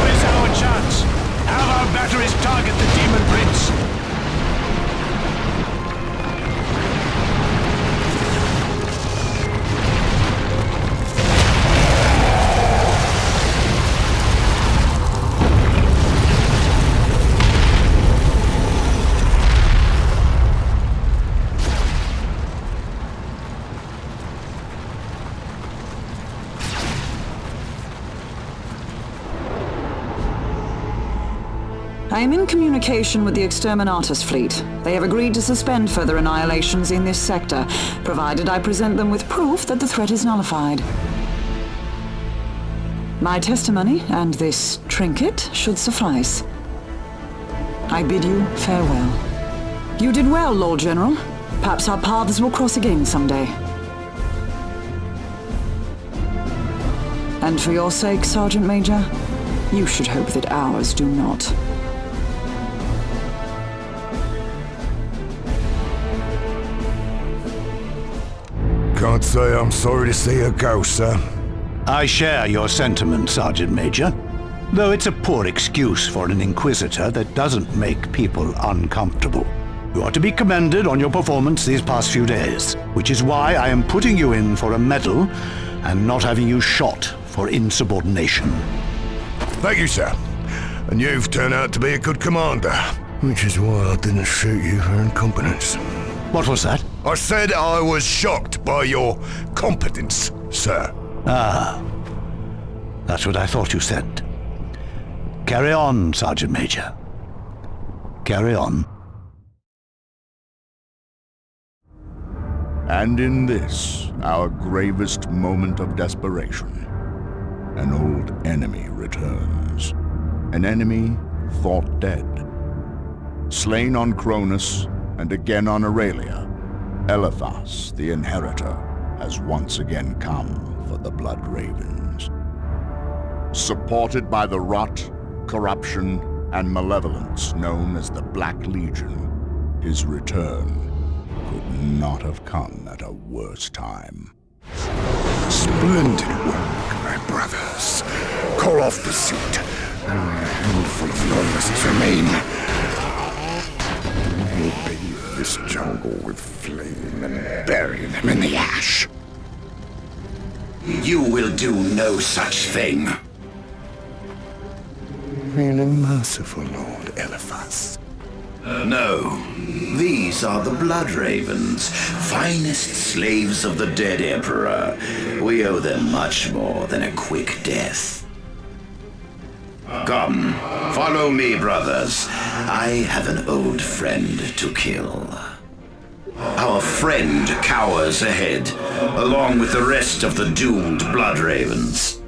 Speaker 15: is our chance. Have our batteries target the Demon Prince.
Speaker 7: I am in communication with the Exterminatus fleet. They have agreed to suspend further annihilations in this sector, provided I present them with proof that the threat is nullified. My testimony and this trinket should suffice. I bid you farewell. You did well, Lord General. Perhaps our paths will cross again someday. And for your sake, Sergeant Major, you should hope that ours do not.
Speaker 14: Can't say I'm sorry to see her go, sir.
Speaker 15: I share your sentiment, Sergeant Major. Though it's a poor excuse for an Inquisitor that doesn't make people uncomfortable. You are to be commended on your performance these past few days, which is why I am putting you in for a medal and not having you shot for insubordination.
Speaker 14: Thank you, sir. And you've turned out to be a good commander, which is why I didn't shoot you for incompetence.
Speaker 15: What was that?
Speaker 14: I said I was shocked by your competence, sir.
Speaker 15: Ah, that's what I thought you said. Carry on, Sergeant Major. Carry on.
Speaker 1: And in this, our gravest moment of desperation, an old enemy returns. An enemy thought dead. Slain on Cronus, and again on Aurelia, Elithas, the Inheritor, has once again come for the Blood Ravens. Supported by the rot, corruption, and malevolence known as the Black Legion, his return could not have come at a worse time.
Speaker 14: Splendid work, my brothers. Call off pursuit. A handful of loyalists remain. We'll bathe this jungle with flame and bury them in the ash.
Speaker 5: You will do no such thing.
Speaker 14: Really merciful, Lord Eliphas.
Speaker 5: No. These are the Blood Ravens, finest slaves of the dead Emperor. We owe them much more than a quick death. Come, follow me, brothers. I have an old friend to kill. Our friend cowers ahead, along with the rest of the doomed Blood Ravens.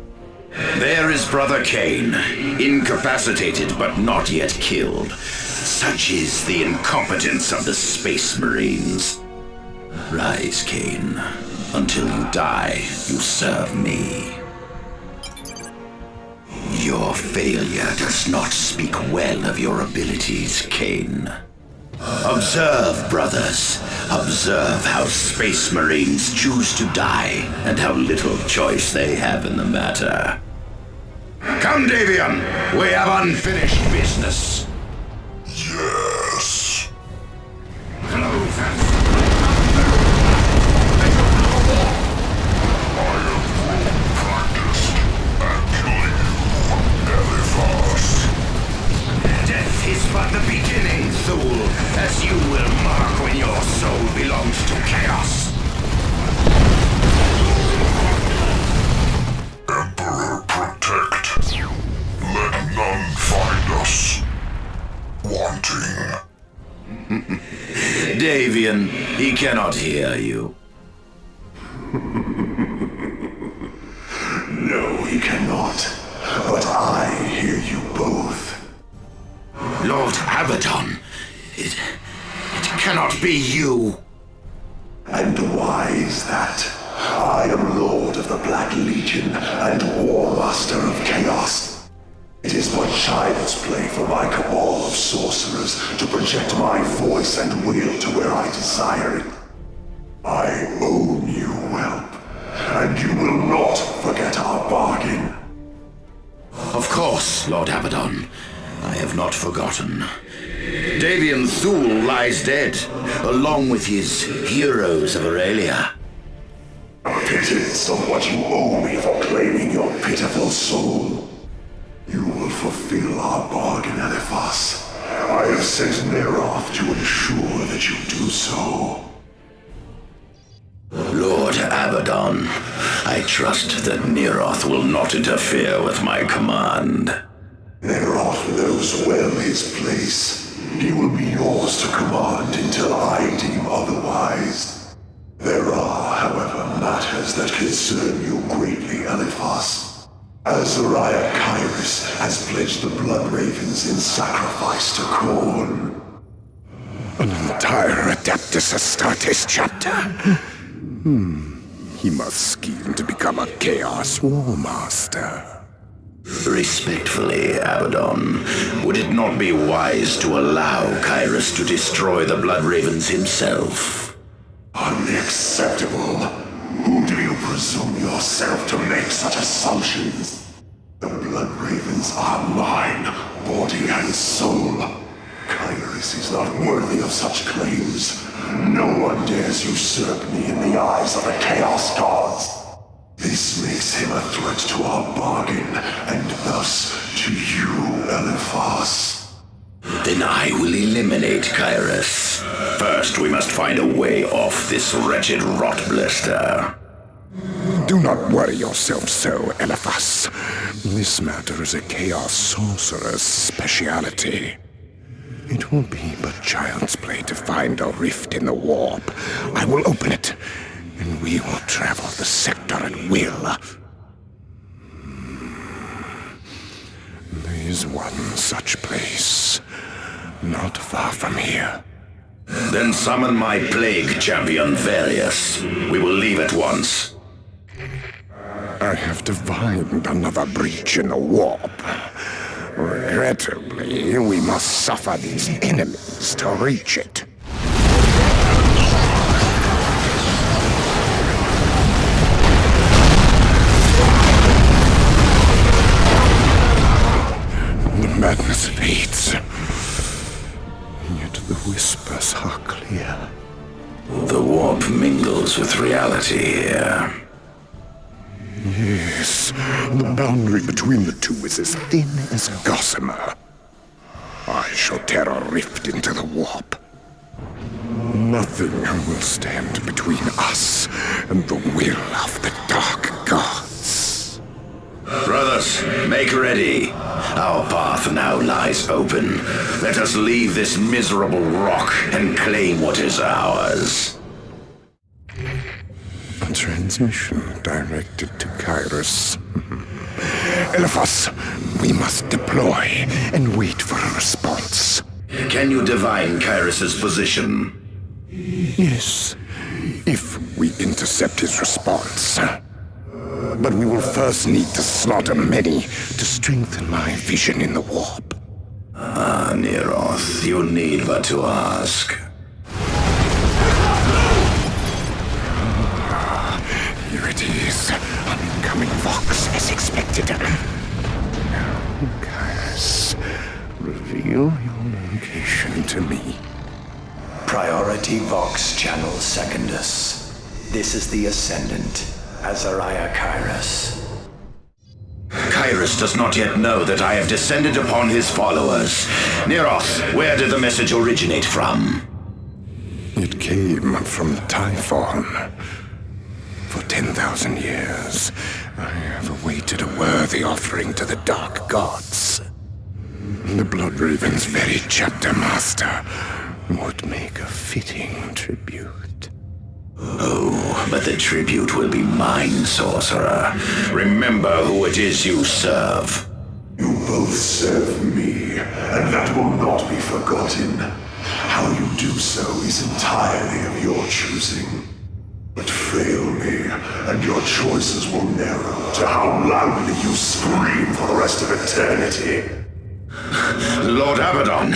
Speaker 5: There is Brother Kane, incapacitated but not yet killed. Such is the incompetence of the Space Marines. Rise, Kane. Until you die, you serve me. Your failure does not speak well of your abilities, Kane. Observe, brothers. Observe how Space Marines choose to die, and how little choice they have in the matter. Come, Davion. We have unfinished business.
Speaker 14: Yes.
Speaker 5: Close and death is but the beginning, Thule, as you will
Speaker 6: Davian. He cannot hear you.
Speaker 5: No, he cannot. But I hear you both.
Speaker 3: Lord Abaddon, it cannot be you.
Speaker 5: And why is that? I am Lord of the Black Legion and War Master of Chaos. It is but child's play for my cabal of sorcerers to project my voice and will to where I desire it. I own you, whelp, and you will not forget our bargain.
Speaker 3: Of course, Lord Abaddon. I have not forgotten. Davian Thule lies dead, along with his heroes of Aurelia.
Speaker 5: Pittance of what you owe me for claiming your pitiful soul. You will fulfill our bargain, Eliphas. I have sent Neroth to ensure that you do so.
Speaker 3: Lord Abaddon, I trust that Neroth will not interfere with my command.
Speaker 5: Neroth knows well his place. He will be yours to command until I deem otherwise. There are, however, matters that concern you greatly, Eliphas. Azariah Kyrus has pledged the Blood Ravens in sacrifice to Khorne.
Speaker 14: An entire Adeptus Astartes chapter? He must scheme to become a Chaos War Master.
Speaker 3: Respectfully, Abaddon, would it not be wise to allow Kyrus to destroy the Blood Ravens himself?
Speaker 5: Unacceptable. Who do you presume yourself to make such assumptions? The Blood Ravens are mine, body and soul. Kyrus is not worthy of such claims. No one dares usurp me in the eyes of the Chaos Gods. This makes him a threat to our bargain, and thus to you, Eliphas.
Speaker 3: Then I will eliminate Kyrus. First, we must find a way off this wretched rot blister.
Speaker 14: Do not worry yourself so, Eliphas. This matter is a Chaos Sorcerer's speciality. It will be but child's play to find a rift in the warp. I will open it, and we will travel the sector at will. There is one such place, not far from here.
Speaker 3: Then summon my plague champion, Varius. We will leave at once.
Speaker 14: I have to find another breach in the warp. Regrettably, we must suffer these enemies to reach it. The madness fades, yet the whispers are clear.
Speaker 3: The warp mingles with reality here.
Speaker 14: Yes, the boundary between the two is as thin as gossamer. I shall tear a rift into the warp. Nothing will stand between us and the will of the Dark Gods.
Speaker 3: Brothers, make ready. Our path now lies open. Let us leave this miserable rock and claim what is ours.
Speaker 14: A transmission directed to Kyrus. Eliphas, we must deploy and wait for a response.
Speaker 3: Can you divine Kyrus's position?
Speaker 14: Yes, if we intercept his response. But we will first need to slaughter many to strengthen my vision in the warp.
Speaker 3: Ah, Neroth, you need but to ask.
Speaker 14: Here it is. Incoming Vox as expected. Kyrus, reveal your location to me.
Speaker 6: Priority Vox Channel Secondus. This is the Ascendant, Azariah Kyrus.
Speaker 3: Kyrus does not yet know that I have descended upon his followers. Neroth, where did the message originate from?
Speaker 14: It came from Typhon. For 10,000 years, I have awaited a worthy offering to the Dark Gods. The Blood Raven's very chapter master would make a fitting tribute.
Speaker 6: Oh, but the tribute will be mine, sorcerer. Remember who it is you serve.
Speaker 4: You both serve me, and that will not be forgotten. How you do so is entirely of your choosing. But fail me, and your choices will narrow to how loudly you scream for the rest of eternity.
Speaker 6: Lord Abaddon,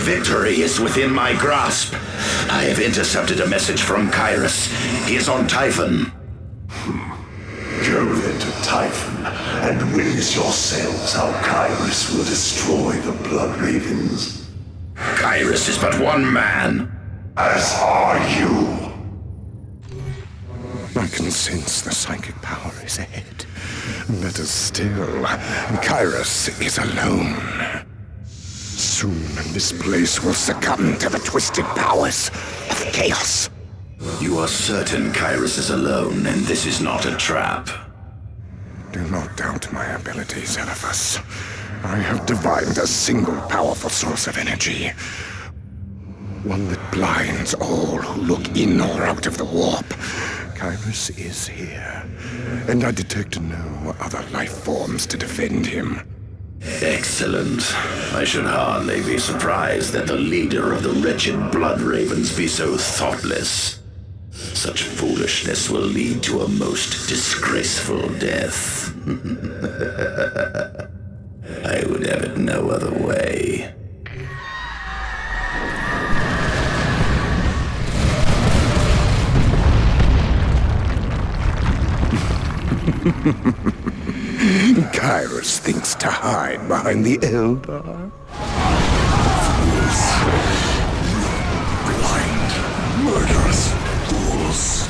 Speaker 6: victory is within my grasp. I have intercepted a message from Kyrus. He is on Typhon.
Speaker 4: Go then to Typhon, and witness yourselves how Kyrus will destroy the Blood Ravens.
Speaker 6: Kyrus is but one man.
Speaker 4: As are you.
Speaker 14: I can sense the psychic power is ahead. Better still, Kyrus is alone. Soon this place will succumb to the twisted powers of chaos.
Speaker 6: You are certain Kyrus is alone, and this is not a trap?
Speaker 14: Do not doubt my abilities, Eliphas. I have divined a single powerful source of energy. One that blinds all who look in or out of the warp. Kyrus is here, and I detect no other life forms to defend him.
Speaker 6: Excellent. I should hardly be surprised that the leader of the wretched Blood Ravens be so thoughtless. Such foolishness will lead to a most disgraceful death. I would have it no other way.
Speaker 14: Kyrus thinks to hide behind the Eldar.
Speaker 4: Blind, murderous fools.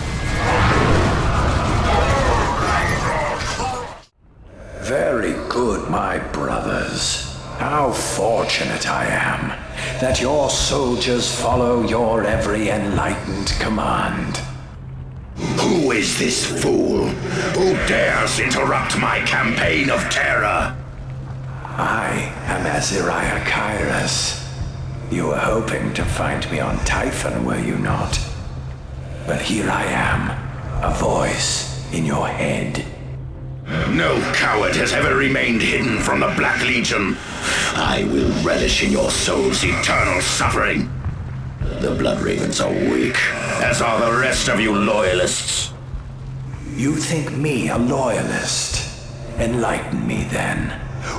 Speaker 6: Very good, my brothers. How fortunate I am that your soldiers follow your every enlightened command. Who is this fool? Who dares interrupt my campaign of terror? I am Azariah Kyrus. You were hoping to find me on Typhon, were you not? But here I am, a voice in your head. No coward has ever remained hidden from the Black Legion. I will relish in your soul's eternal suffering. The Blood Ravens are weak, as are the rest of you loyalists. You think me a loyalist? Enlighten me then.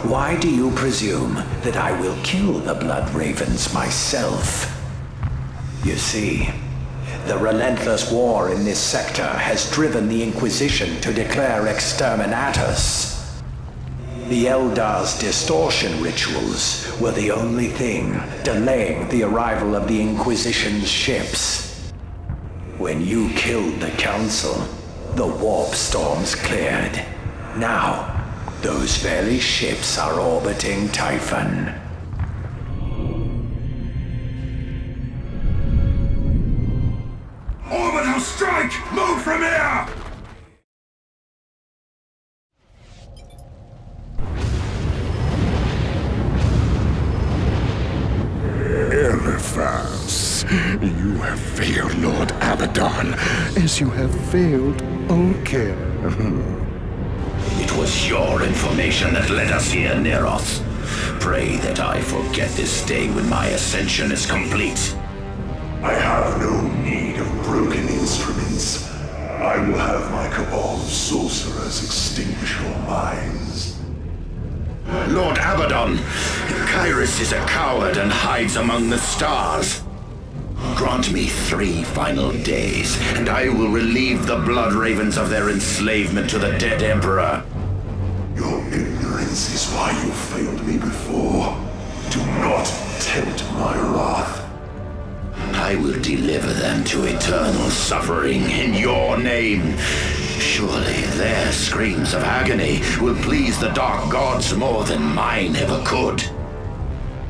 Speaker 6: Why do you presume that I will kill the Blood Ravens myself? You see, the relentless war in this sector has driven the Inquisition to declare Exterminatus. The Eldar's distortion rituals were the only thing delaying the arrival of the Inquisition's ships. When you killed the Council, the warp storms cleared. Now, those very ships are orbiting Typhon.
Speaker 5: Orbital strike! Move from here!
Speaker 14: Eliphas, you have failed Lord Abaddon, as you have failed Olker.
Speaker 6: It was your information that led us here, Neros. Pray that I forget this day when my ascension is complete.
Speaker 4: I have no need of broken instruments. I will have my cabal of sorcerers extinguish your minds.
Speaker 6: Lord Abaddon, Kyrus is a coward and hides among the stars. Grant me 3 final days, and I will relieve the Blood Ravens of their enslavement to the dead Emperor.
Speaker 4: Your ignorance is why you failed me before. Do not tempt my wrath.
Speaker 6: I will deliver them to eternal suffering in your name. Surely their screams of agony will please the dark gods more than mine ever could.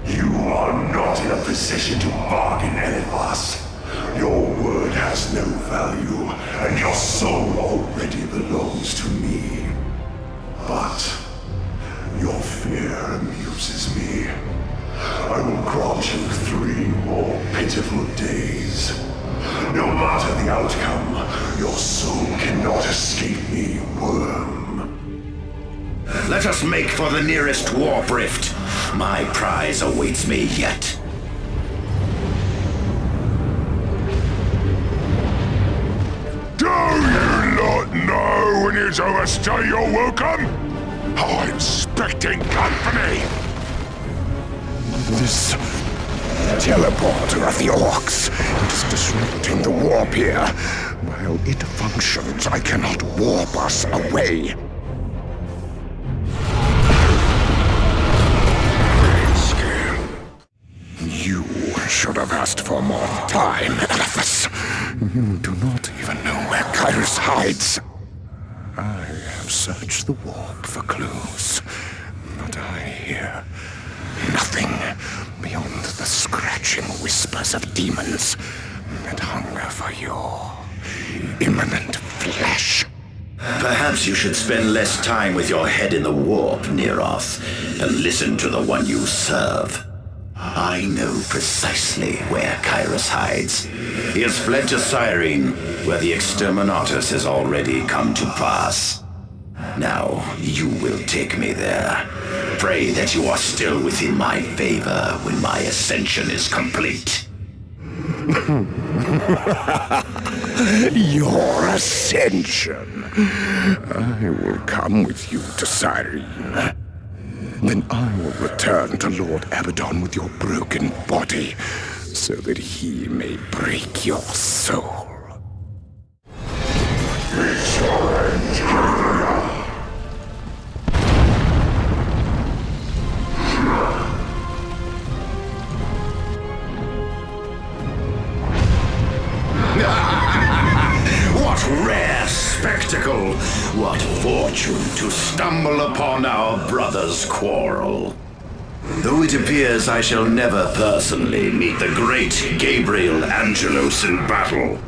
Speaker 4: You are not in a position to bargain, Eliphas. Your word has no value, and your soul already belongs to me. But your fear amuses me. I will grant you 3 more Pit
Speaker 5: pitiful days. No matter the outcome, your soul cannot escape me, worm.
Speaker 6: Let us make for the nearest warp rift. My prize awaits me yet.
Speaker 5: Do you not know when it's overstay your welcome? I'm expecting company!
Speaker 14: This teleporter of the Orks is disrupting the warp here. While it functions, I cannot warp us away. You should have asked for more time, Elephas. You do not even know where Kyrus hides. I have searched the warp for clues, but I hear nothing beyond the scratching whispers of demons and hunger for your imminent flesh.
Speaker 6: Perhaps you should spend less time with your head in the warp, Neroth, and listen to the one you serve. I know precisely where Kyrus hides. He has fled to Cyrene, where the Exterminatus has already come to pass. Now, you will take me there. Pray that you are still within my favor when my ascension is complete.
Speaker 14: Your ascension. I will come with you to Cyrene. Then I will return to Lord Abaddon with your broken body, so that he may break your soul.
Speaker 6: What rare spectacle! What fortune to stumble upon our brother's quarrel. Though it appears I shall never personally meet the great Gabriel Angelos in battle,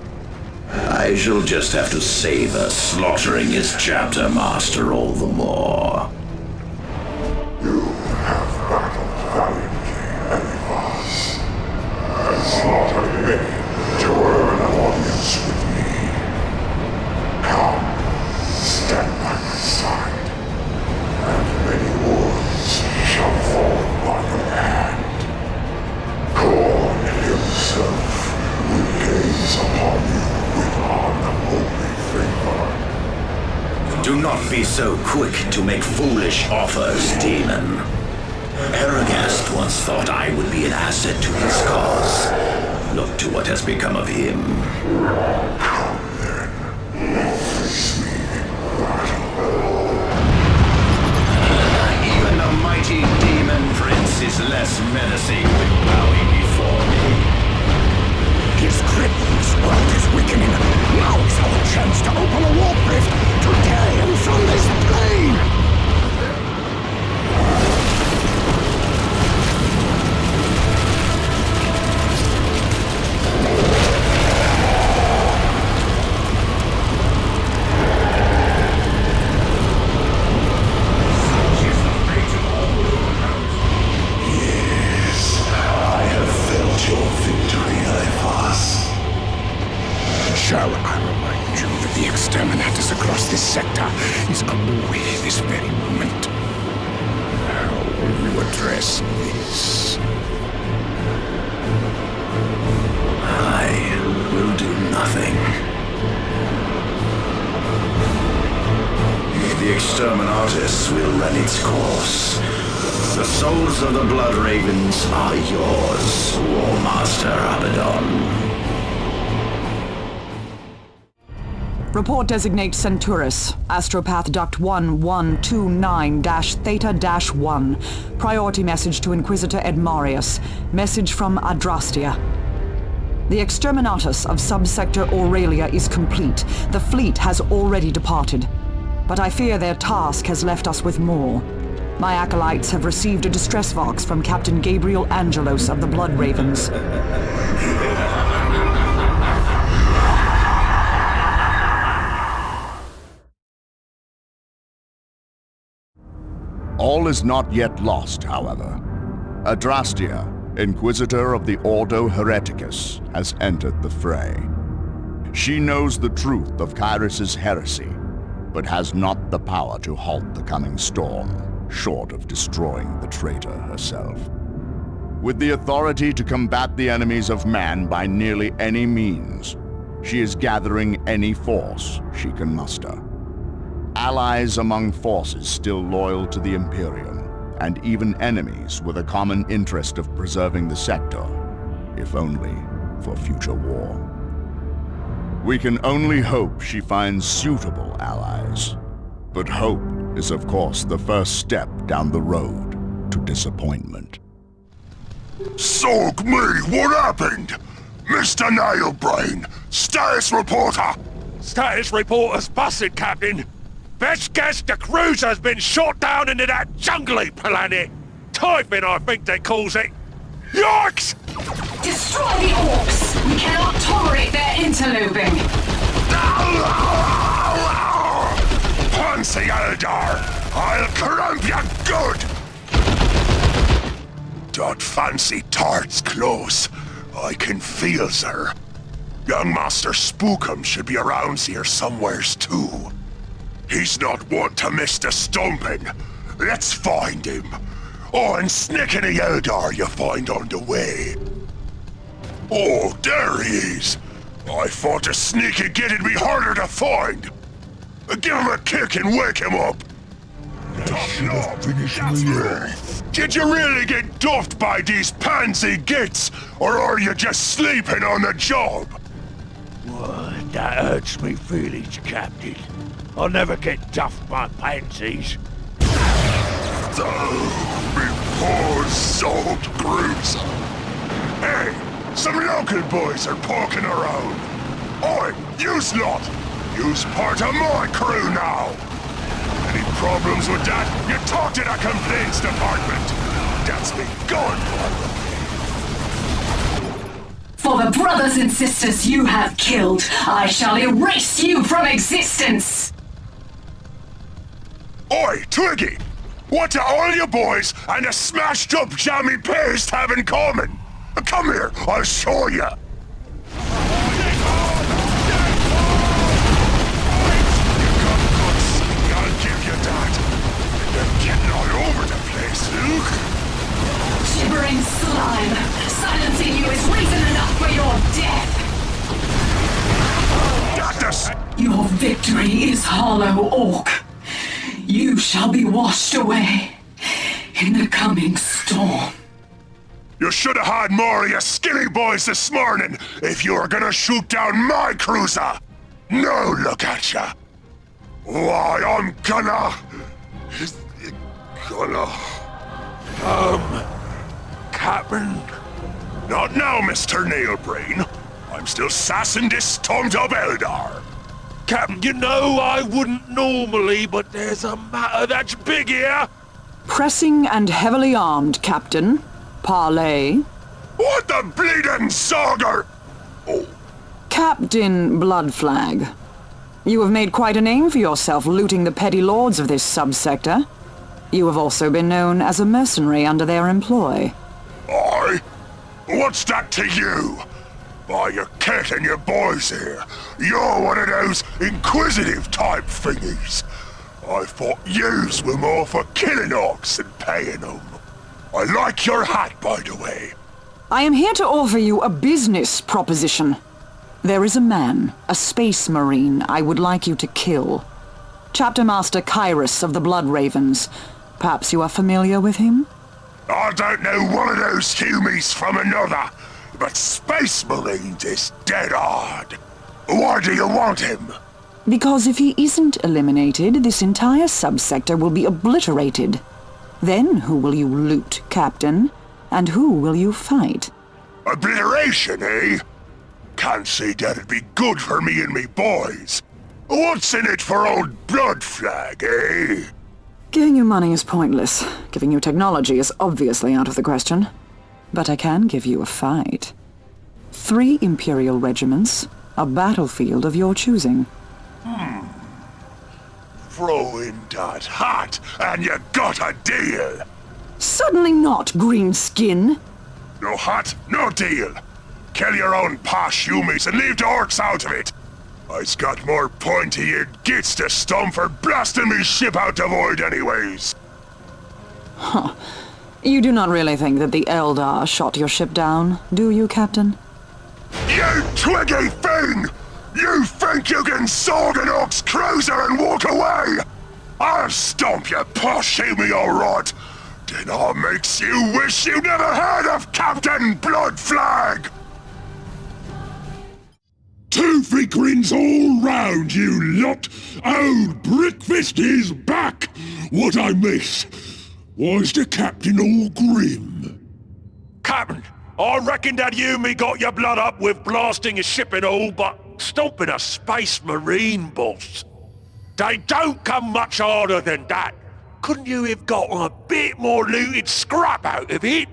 Speaker 6: I shall just have to savor slaughtering his chapter master all the more.
Speaker 5: You have battled valiantly, Elephas, and slaughtered many to earn an audience with me. Come, stand by my side, and many wars shall fall by your hand. Korn himself will gaze upon you with unholy favor.
Speaker 6: Do not be so quick to make foolish offers, demon. Aragast once thought I would be an asset to his cause. Look to what has become of him.
Speaker 5: Come then, face me in battle.
Speaker 6: Even the mighty demon prince is less menacing when bowing before me.
Speaker 14: His grip on this world is weakening. Now is our chance to open a warp rift to tear him from this plane! Shall I remind you that the Exterminatus across this sector is on the way this very moment? How will you address this?
Speaker 6: I will do nothing. The Exterminatus will run its course. The souls of the Blood Ravens are yours, War Master Abaddon.
Speaker 7: Report designates Centauris, Astropath Duct 1129-Theta-1. Priority message to Inquisitor Ed Marius. Message from Adrastia. The Exterminatus of Sub-Sector Aurelia is complete. The fleet has already departed. But I fear their task has left us with more. My acolytes have received a distress vox from Captain Gabriel Angelos of the Blood Ravens.
Speaker 1: All is not yet lost, however. Adrastia, Inquisitor of the Ordo Hereticus, has entered the fray. She knows the truth of Kyrus' heresy, but has not the power to halt the coming storm, short of destroying the traitor herself. With the authority to combat the enemies of man by nearly any means, she is gathering any force she can muster. Allies among forces still loyal to the Imperium, and even enemies with a common interest of preserving the sector, if only for future war. We can only hope she finds suitable allies, but hope is of course the first step down the road to disappointment.
Speaker 14: Soak me, what happened? Mr. Nailbrain, status reporter!
Speaker 16: Status reporter's busted, Captain. Best guess the cruiser's been shot down into that jungly planet. Typhon, I think they calls it. Yorks!
Speaker 7: Destroy the Orks! We cannot tolerate their interloping!
Speaker 14: Fancy Eldar! I'll cramp you good! Don't fancy tarts close. I can feel her. Young Master Spookum should be around here somewheres too. He's not one to miss the stomping. Let's find him. Oh, and snick any Eldar you find on the way. Oh, there he is. I thought the sneaky git'd be harder to find. Give him a kick and wake him up. Did you really get duffed by these pansy gits, or are you just sleeping on the job?
Speaker 16: Why, that hurts me feelings, Captain. I'll never get duffed by pansies.
Speaker 14: Oh, me poor soaked cruiser. Hey, some local boys are poking around. Oi, yous lot! Yous part of my crew now! Any problems with that, you talk to the complaints department. That's me gone,
Speaker 7: For the brothers and sisters you have killed, I shall erase you from existence!
Speaker 14: Oi, Twiggy! What do all you boys and a smashed-up jammy paste have in common? Come here, I'll show you. Getting all over the place, Luke!
Speaker 7: Gibbering slime! Silencing you is reason enough for your death!
Speaker 14: Got this!
Speaker 7: Your victory is hollow, Ork. You shall be washed away in the coming storm.
Speaker 14: You should have had more of your skinny boys this morning if you were gonna shoot down my cruiser! Now look at ya! Why, I'm gonna... Captain? Not now, Mr. Nailbrain. I'm still sassing this stormed-up Eldar.
Speaker 16: Captain, you know I wouldn't normally, but there's a matter that's big here.
Speaker 7: Pressing and heavily armed, Captain. Parley.
Speaker 14: What the bleeding sauger? Oh.
Speaker 7: Captain Bloodflag. You have made quite a name for yourself looting the petty lords of this sub-sector. You have also been known as a mercenary under their employ.
Speaker 14: Aye? What's that to you? Why, you're kicking your boys here. You're one of those inquisitive type thingies. I thought yous were more for killing orcs than paying them. I like your hat, by the way.
Speaker 7: I am here to offer you a business proposition. There is a man, a space marine, I would like you to kill. Chapter Master Kyrus of the Blood Ravens. Perhaps you are familiar with him?
Speaker 14: I don't know one of those humies from another, but Space Marines is dead hard. Why do you want him?
Speaker 7: Because if he isn't eliminated, this entire subsector will be obliterated. Then who will you loot, Captain? And who will you fight?
Speaker 14: Obliteration, eh? Can't see that'd be good for me and me boys. What's in it for old Bloodflag, eh?
Speaker 7: Giving you money is pointless. Giving you technology is obviously out of the question. But I can give you a fight. 3 Imperial regiments, a battlefield of your choosing.
Speaker 14: Throw in that hat, and you got a deal.
Speaker 7: Certainly not, green skin.
Speaker 14: No hot, no deal. Kill your own posh humies and leave the orcs out of it. I's got more pointy-eared gits to stomp for blasting me ship out the void anyways.
Speaker 7: Huh. You do not really think that the Eldar shot your ship down, do you, Captain?
Speaker 14: You twiggy thing! You think you can sword an Ork's cruiser and walk away? I'll stomp your posh humy, alright. Then all makes you wish you never heard of Captain Bloodflag!
Speaker 11: Toothy grins all round, you lot! Old Brickfist is back! What I miss? Why's the captain all grim?
Speaker 16: Captain, I reckon that you me got your blood up with blasting a ship and all, but stomping a space marine boss. They don't come much harder than that. Couldn't you have gotten a bit more looted scrap out of it?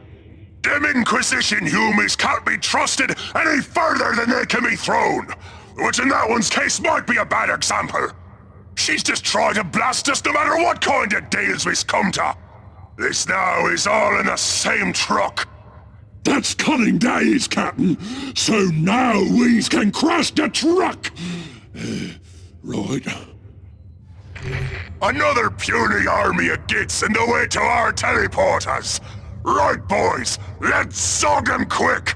Speaker 14: Them Inquisition humies can't be trusted any further than they can be thrown, which in that one's case might be a bad example. She's just trying to blast us no matter what kind of deals we's come to. This now is all in the same truck.
Speaker 11: That's cunning days, Captain. So now we can crash the truck. Right.
Speaker 14: Another puny army of gits in the way to our teleporters. Right, boys, let's zog them quick.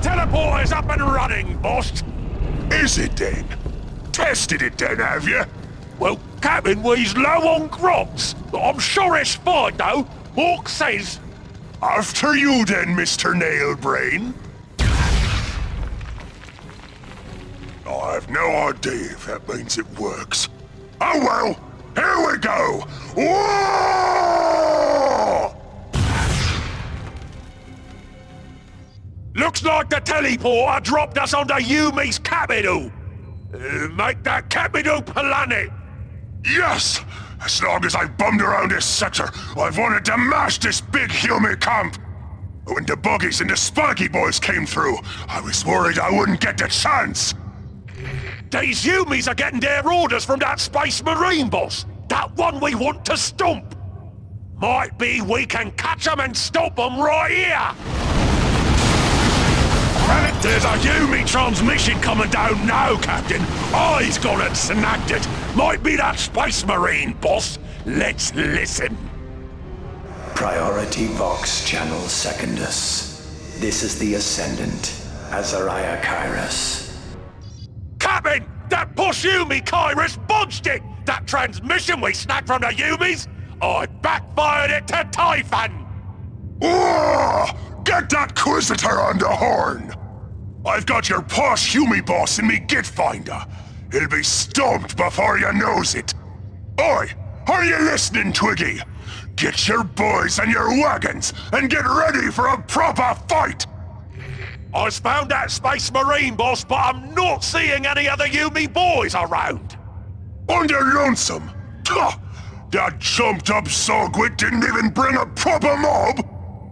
Speaker 16: Teleporter's up and running, boss.
Speaker 14: Is it then? Tested it then, have you?
Speaker 16: Well, Captain, we's low on crops. I'm sure it's fine, though. Ork says...
Speaker 14: After you then, Mr. Nailbrain. I have no idea if that means it works. Oh well, here we go! Whoa!
Speaker 16: Looks like the teleporter dropped us onto Yumi's capital. Make that capital planet.
Speaker 14: Yes! As long as I bummed around this sector, I've wanted to mash this big Yumi camp. When the buggies and the spiky boys came through, I was worried I wouldn't get the chance.
Speaker 16: These Yumis are getting their orders from that Space Marine boss. That one we want to stomp. Might be we can catch them and stop them right here. There's a Yumi transmission coming down now, Captain. I's gone and snagged it. Might be that Space Marine, boss. Let's listen.
Speaker 6: Priority Vox Channel Secondus. This is the Ascendant, Azariah Kairos.
Speaker 16: Captain! That push Yumi Kairos bodged it! That transmission we snagged from the Yumis! I backfired it to Typhon!
Speaker 14: Oh, get that Quisitor on the horn! I've got your posh Yumi boss in me Git Finder. He'll be stomped before you knows it. Oi, are you listening, Twiggy? Get your boys and your wagons and get ready for a proper fight!
Speaker 16: I found that Space Marine boss, but I'm not seeing any other Yumi boys around.
Speaker 14: Under lonesome? Tuh! That jumped up sogwit didn't even bring a proper mob!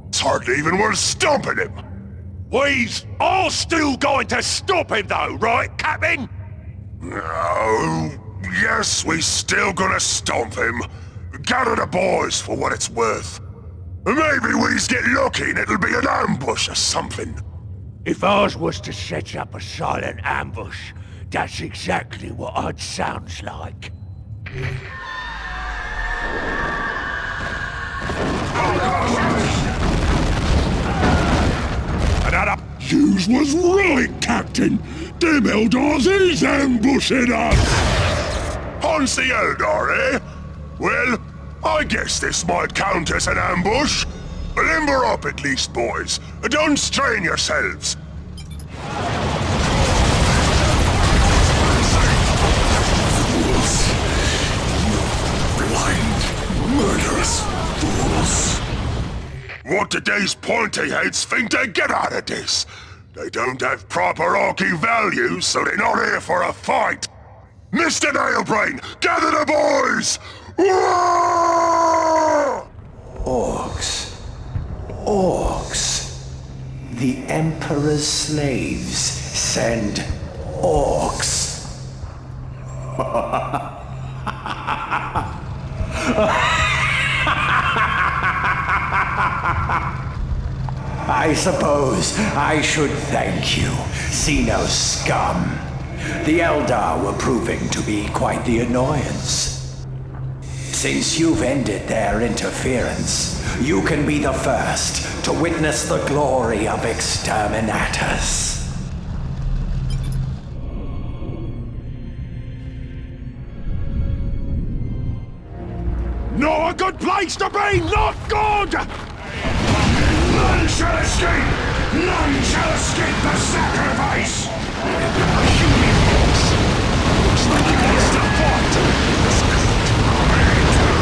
Speaker 14: It's hardly even worth stomping him!
Speaker 16: We's all still going to stop him though, right, Captain?
Speaker 14: Oh, yes, we still gonna stomp him. Gather the boys for what it's worth. Maybe we's get lucky and it'll be an ambush or something.
Speaker 5: If ours was to set up a silent ambush, that's exactly what it sounds like.
Speaker 11: Yous was right, Captain. Them Eldars is ambushing us.
Speaker 14: On's the Eldar, eh? Well, I guess this might count as an ambush. Limber up at least, boys. Don't strain yourselves.
Speaker 11: Fools. You blind, murderous fools.
Speaker 14: What did these pointy heads think they get out of this? They don't have proper Orky values, so they're not here for a fight. Mr. Nailbrain, gather the boys! Whoa!
Speaker 6: Orks. Orks. The Emperor's slaves send orcs. I suppose I should thank you, Xeno scum. The Eldar were proving to be quite the annoyance. Since you've ended their interference, you can be the first to witness the glory of Exterminatus.
Speaker 16: Not a good place to be! Not good!
Speaker 5: None shall escape! None shall escape the sacrifice! A human force! Looks like he wants to fight! That's good! Me too!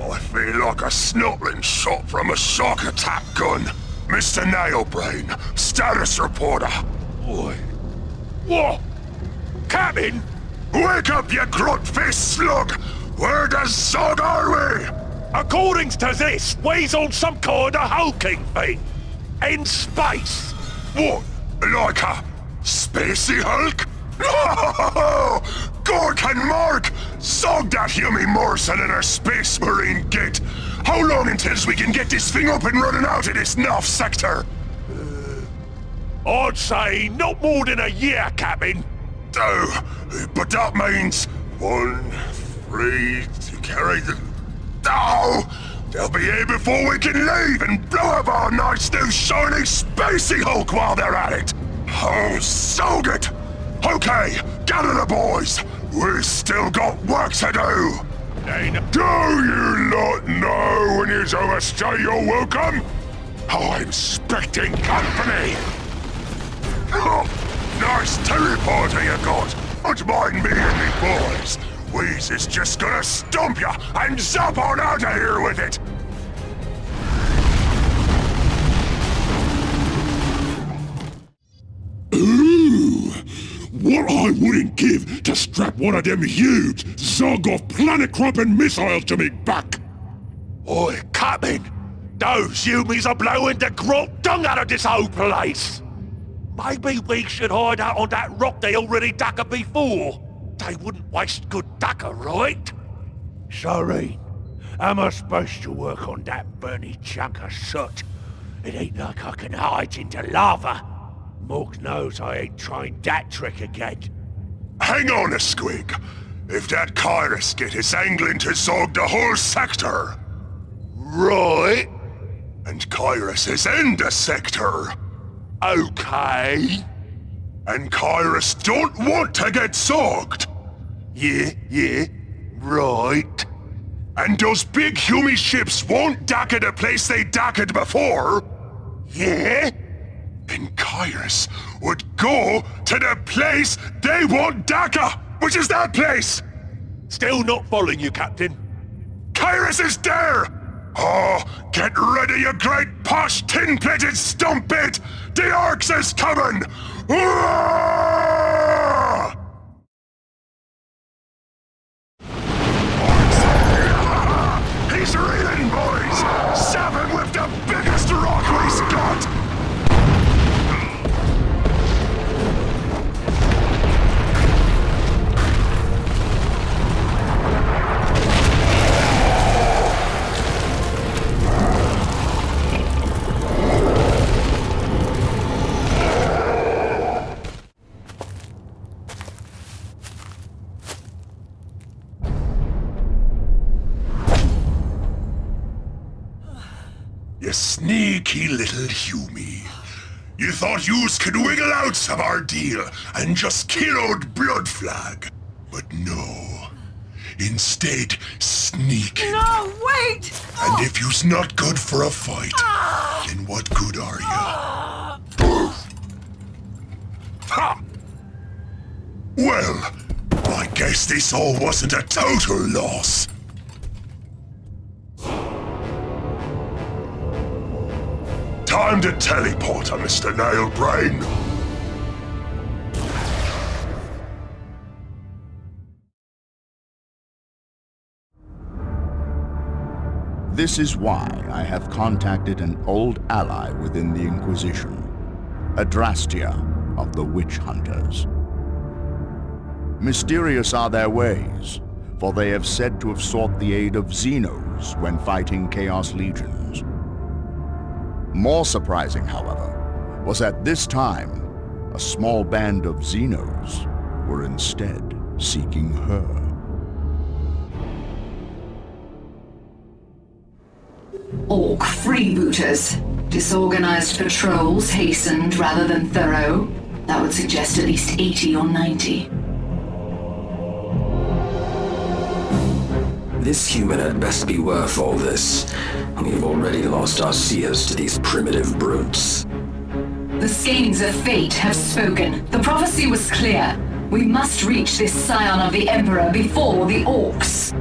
Speaker 14: I feel like a snuffling shot from a shock attack gun. Mr. Nailbrain, status reporter.
Speaker 16: Oi. What? Captain?
Speaker 14: Wake up, you grunt-faced slug! Where the Zog are we?
Speaker 16: According to this, we's on some kind of hulking thing. In space.
Speaker 14: What? Like a spacey Hulk? No! Gork and Mark! Zog that Humy Morrison and her space marine git! How long until we can get this thing up and running out of this North sector?
Speaker 16: I'd say not more than a year, Captain.
Speaker 14: Oh, but that means 1, 3 to carry the... Oh! They'll be here before we can leave and blow up our nice new shiny spacey Hulk while they're at it! Oh, so good! Okay, gather the boys! We still got work to do! Do you not know when you overstay your welcome? I'm expecting company! Oh, nice teleporter you got! Don't mind me and me boys! Wheeze is just gonna stomp ya and zap on out of here with it!
Speaker 11: Ooh! What I wouldn't give to strap one of them huge Zog-off planet-cropping missiles to me back!
Speaker 16: Oi, Captain! Those Humies are blowing the grot dung out of this whole place! Maybe we should hide out on that rock they already dugger before. They wouldn't waste good dugger, right?
Speaker 5: Sorry, how am I supposed to work on that burny chunk of soot? It ain't like I can hide into lava. Morg knows I ain't trying that trick again.
Speaker 14: Hang on a squig. If that Kyrus git is angling to zog the whole sector.
Speaker 16: Right.
Speaker 14: And Kyrus is in the sector.
Speaker 16: Okay.
Speaker 14: And Kyrus don't want to get zogged.
Speaker 16: Yeah, right.
Speaker 14: And those big Humy ships won't dacker the place they dackered before.
Speaker 16: Yeah?
Speaker 14: And Kyrus would go to the place they want dacker, which is that place!
Speaker 16: Still not following you, Captain.
Speaker 14: Kyrus is there! Oh, get ready, you great posh tin-plated stump bit! The Orks is coming! Orcs! He's reeling, boys! Stab him with the biggest rock we've got! You sneaky little Humy. You thought yous could wiggle out some our deal and just kill old Blood Flag. But no. Instead, sneaking.
Speaker 7: No, wait!
Speaker 14: And if you's not good for a fight, then what good are ya? Ha! Well, I guess this all wasn't a total loss. Time to teleport, Mr. Nailbrain.
Speaker 1: This is why I have contacted an old ally within the Inquisition, Adrastia of the Witch Hunters. Mysterious are their ways, for they have said to have sought the aid of Xenos when fighting Chaos Legions. More surprising, however, was at this time, a small band of Xenos were instead seeking her.
Speaker 17: Ork freebooters. Disorganized patrols, hastened rather than thorough. That would suggest at least 80 or 90.
Speaker 6: This human had best be worth all this. We've already lost our seers to these primitive brutes.
Speaker 17: The skeins of fate have spoken. The prophecy was clear. We must reach this scion of the Emperor before the Orks.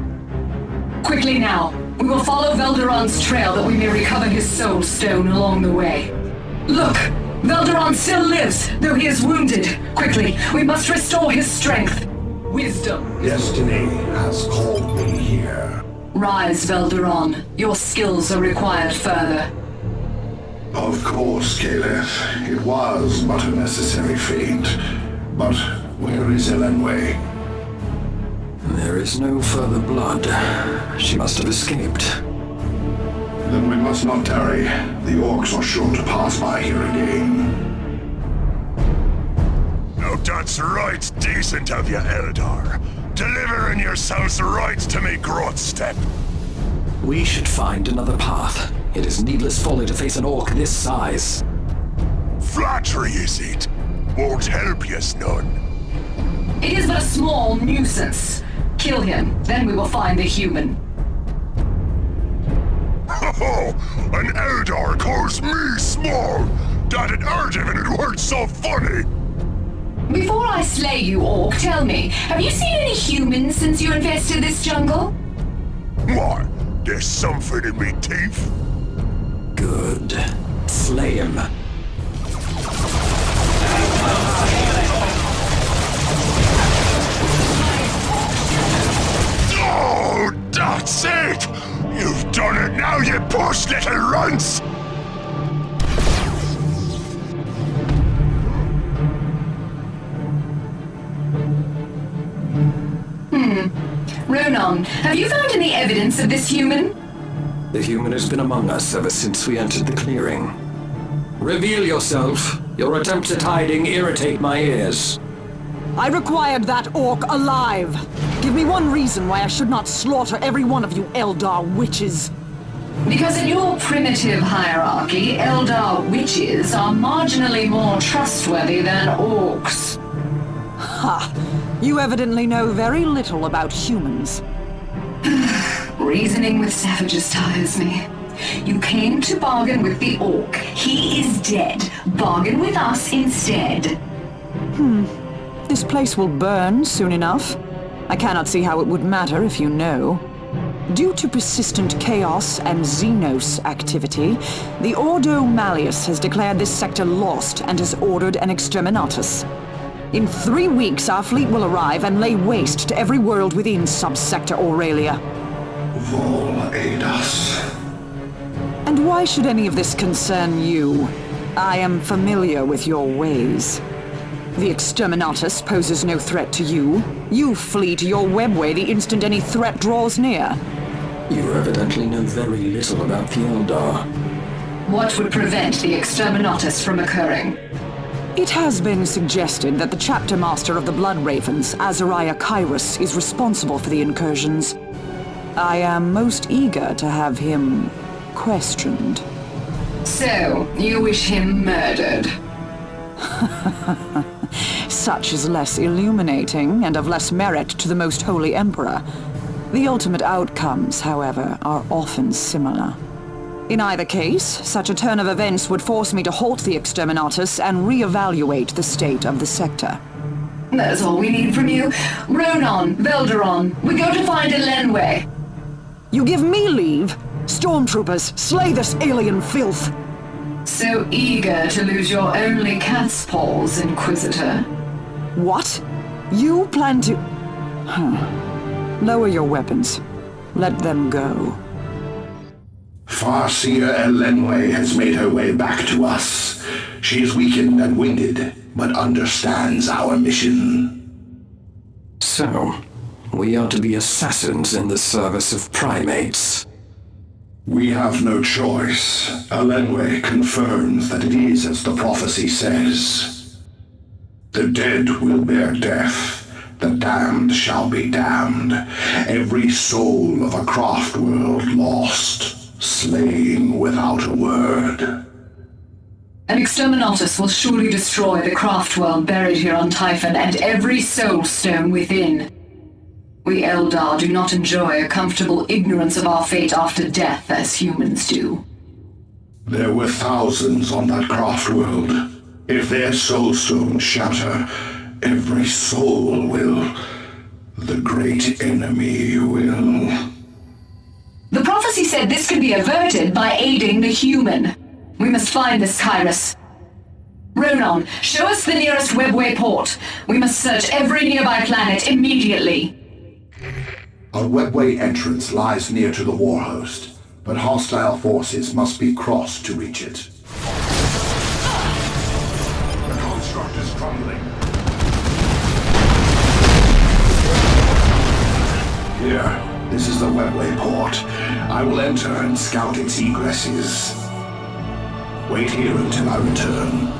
Speaker 17: Quickly now. We will follow Velderon's trail that we may recover his soul stone along the way. Look! Velderon still lives, though he is wounded. Quickly, we must restore his strength. Wisdom.
Speaker 5: Destiny has called me here.
Speaker 17: Rise, Velderon. Your skills are required further.
Speaker 5: Of course, Caliph. It was but a necessary feat. But where is Elenway?
Speaker 6: There is no further blood. She must have escaped.
Speaker 5: Then we must not tarry. The Orks are sure to pass by here again.
Speaker 11: Now that's right decent of you, Eldar. Delivering yourselves right to me growth step.
Speaker 6: We should find another path. It is needless folly to face an Ork this size.
Speaker 11: Flattery, is it? Won't help yous none.
Speaker 17: It is but a small nuisance. Kill him, then we will find the human.
Speaker 11: Ho-ho! An Eldar calls me small! That it hurt him and it weren't so funny!
Speaker 17: Before I slay you, Ork, tell me, have you seen any humans since you infested this jungle?
Speaker 11: What? There's something in me teeth?
Speaker 6: Good. Slay him.
Speaker 11: Oh, that's it! You've done it now, you push little runts!
Speaker 17: Ronan, have you found any evidence of this human?
Speaker 6: The human has been among us ever since we entered the clearing. Reveal yourself. Your attempts at hiding irritate my ears.
Speaker 7: I required that Ork alive. Give me one reason why I should not slaughter every one of you Eldar witches.
Speaker 17: Because in your primitive hierarchy, Eldar witches are marginally more trustworthy than Orks.
Speaker 7: Ha! You evidently know very little about humans.
Speaker 17: Reasoning with savages tires me. You came to bargain with the Ork. He is dead. Bargain with us instead.
Speaker 7: This place will burn soon enough. I cannot see how it would matter if you know. Due to persistent chaos and Xenos activity, the Ordo Malleus has declared this sector lost and has ordered an Exterminatus. In 3 weeks, our fleet will arrive and lay waste to every world within Sub-Sector Aurelia.
Speaker 5: Vol aid us.
Speaker 7: And why should any of this concern you? I am familiar with your ways. The Exterminatus poses no threat to you. You flee to your webway the instant any threat draws near.
Speaker 6: You evidently know very little about the Eldar.
Speaker 17: What would prevent the Exterminatus from occurring?
Speaker 7: It has been suggested that the chapter master of the Blood Ravens, Azariah Kyrus, is responsible for the incursions. I am most eager to have him questioned.
Speaker 17: So, you wish him murdered?
Speaker 7: Such is less illuminating and of less merit to the Most Holy Emperor. The ultimate outcomes, however, are often similar. In either case, such a turn of events would force me to halt the Exterminatus and reevaluate the state of the sector.
Speaker 17: That's all we need from you. Ronan, Velderon, we go to find Elenway.
Speaker 7: You give me leave? Stormtroopers, slay this alien filth!
Speaker 17: So eager to lose your only cat's paws, Inquisitor.
Speaker 7: What? You plan to... Lower your weapons. Let them go.
Speaker 14: Farseer Elenwe has made her way back to us. She is weakened and winded, but understands our mission.
Speaker 18: So, we are to be assassins in the service of primates.
Speaker 14: We have no choice. Elenwe confirms that it is as the prophecy says. The dead will bear death. The damned shall be damned. Every soul of a craft world lost, slain without a word.
Speaker 17: An Exterminatus will surely destroy the craft world buried here on Typhon and every soul stone within. We Eldar do not enjoy a comfortable ignorance of our fate after death as humans do.
Speaker 14: There were thousands on that craft world. If their soul stones shatter, every soul will. The great enemy will.
Speaker 17: The prophecy said this could be averted by aiding the human. We must find this Kairos. Ronan, show us the nearest webway port. We must search every nearby planet immediately.
Speaker 14: A webway entrance lies near to the warhost, but hostile forces must be crossed to reach it. The construct is crumbling. Here, this is the webway port. I will enter and scout its egresses. Wait here until I return.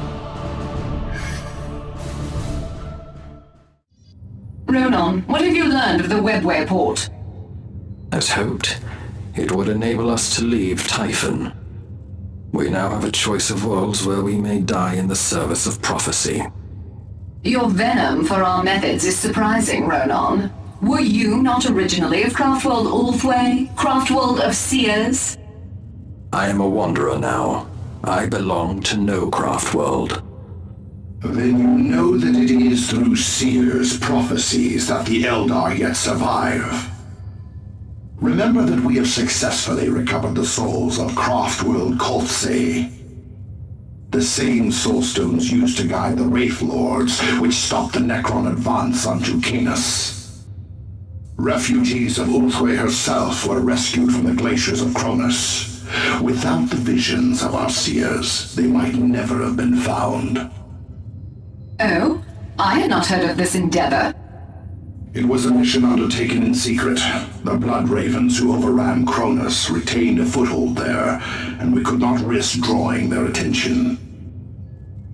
Speaker 17: Ronan, what have you learned of the webway port?
Speaker 18: As hoped, it would enable us to leave Typhon. We now have a choice of worlds where we may die in the service of prophecy.
Speaker 17: Your venom for our methods is surprising, Ronan. Were you not originally of Craftworld Ulthway? Craftworld of Seers?
Speaker 18: I am a wanderer now. I belong to no Craftworld.
Speaker 14: Then you know that it is through Seer's prophecies that the Eldar yet survive. Remember that we have successfully recovered the souls of Craftworld Kolthsey. The same soulstones used to guide the Wraith Lords, which stopped the Necron advance onto Minos. Refugees of Ulthway herself were rescued from the glaciers of Cronus. Without the visions of our seers, they might never have been found.
Speaker 17: Oh? I had not heard of this endeavor.
Speaker 14: It was a mission undertaken in secret. The Blood Ravens who overran Cronus retained a foothold there, and we could not risk drawing their attention.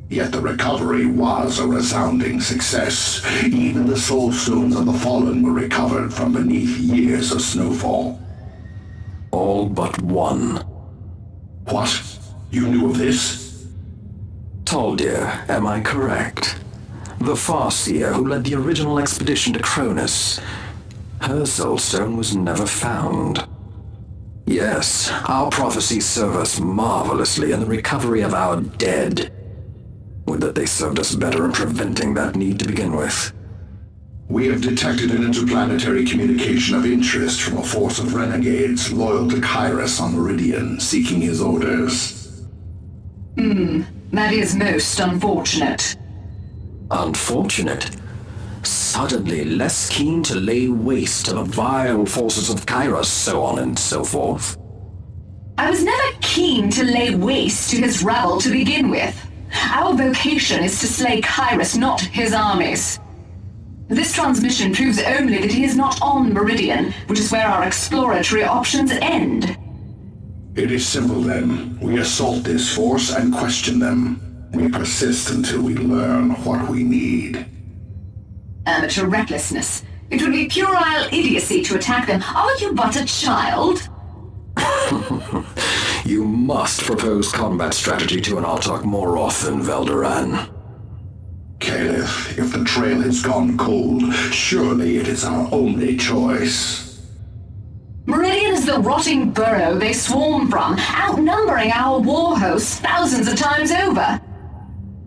Speaker 14: Yet the recovery was a resounding success. Even the soulstones of the Fallen were recovered from beneath years of snowfall.
Speaker 18: All but one.
Speaker 14: What? You knew of this?
Speaker 18: Taldir, am I correct? The Farseer who led the original expedition to Cronus. Her soulstone was never found. Yes, our prophecies serve us marvelously in the recovery of our dead. Would that they served us better in preventing that need to begin with.
Speaker 14: We have detected an interplanetary communication of interest from a force of renegades loyal to Kairos on Meridian, seeking his orders.
Speaker 17: That is most unfortunate.
Speaker 18: Unfortunate? Suddenly less keen to lay waste to the vile forces of Kairos, so on and so forth.
Speaker 17: I was never keen to lay waste to his rabble to begin with. Our vocation is to slay Kairos, not his armies. This transmission proves only that he is not on Meridian, which is where our exploratory options end.
Speaker 14: It is simple then. We assault this force and question them. We persist until we learn what we need.
Speaker 17: Amateur recklessness. It would be puerile idiocy to attack them. Are you but a child?
Speaker 18: You must propose combat strategy to an Autarch more often, Velderan.
Speaker 14: Caliph, if the trail has gone cold, surely it is our only choice.
Speaker 17: Meridian is the rotting burrow they swarm from, outnumbering our war hosts thousands of times over.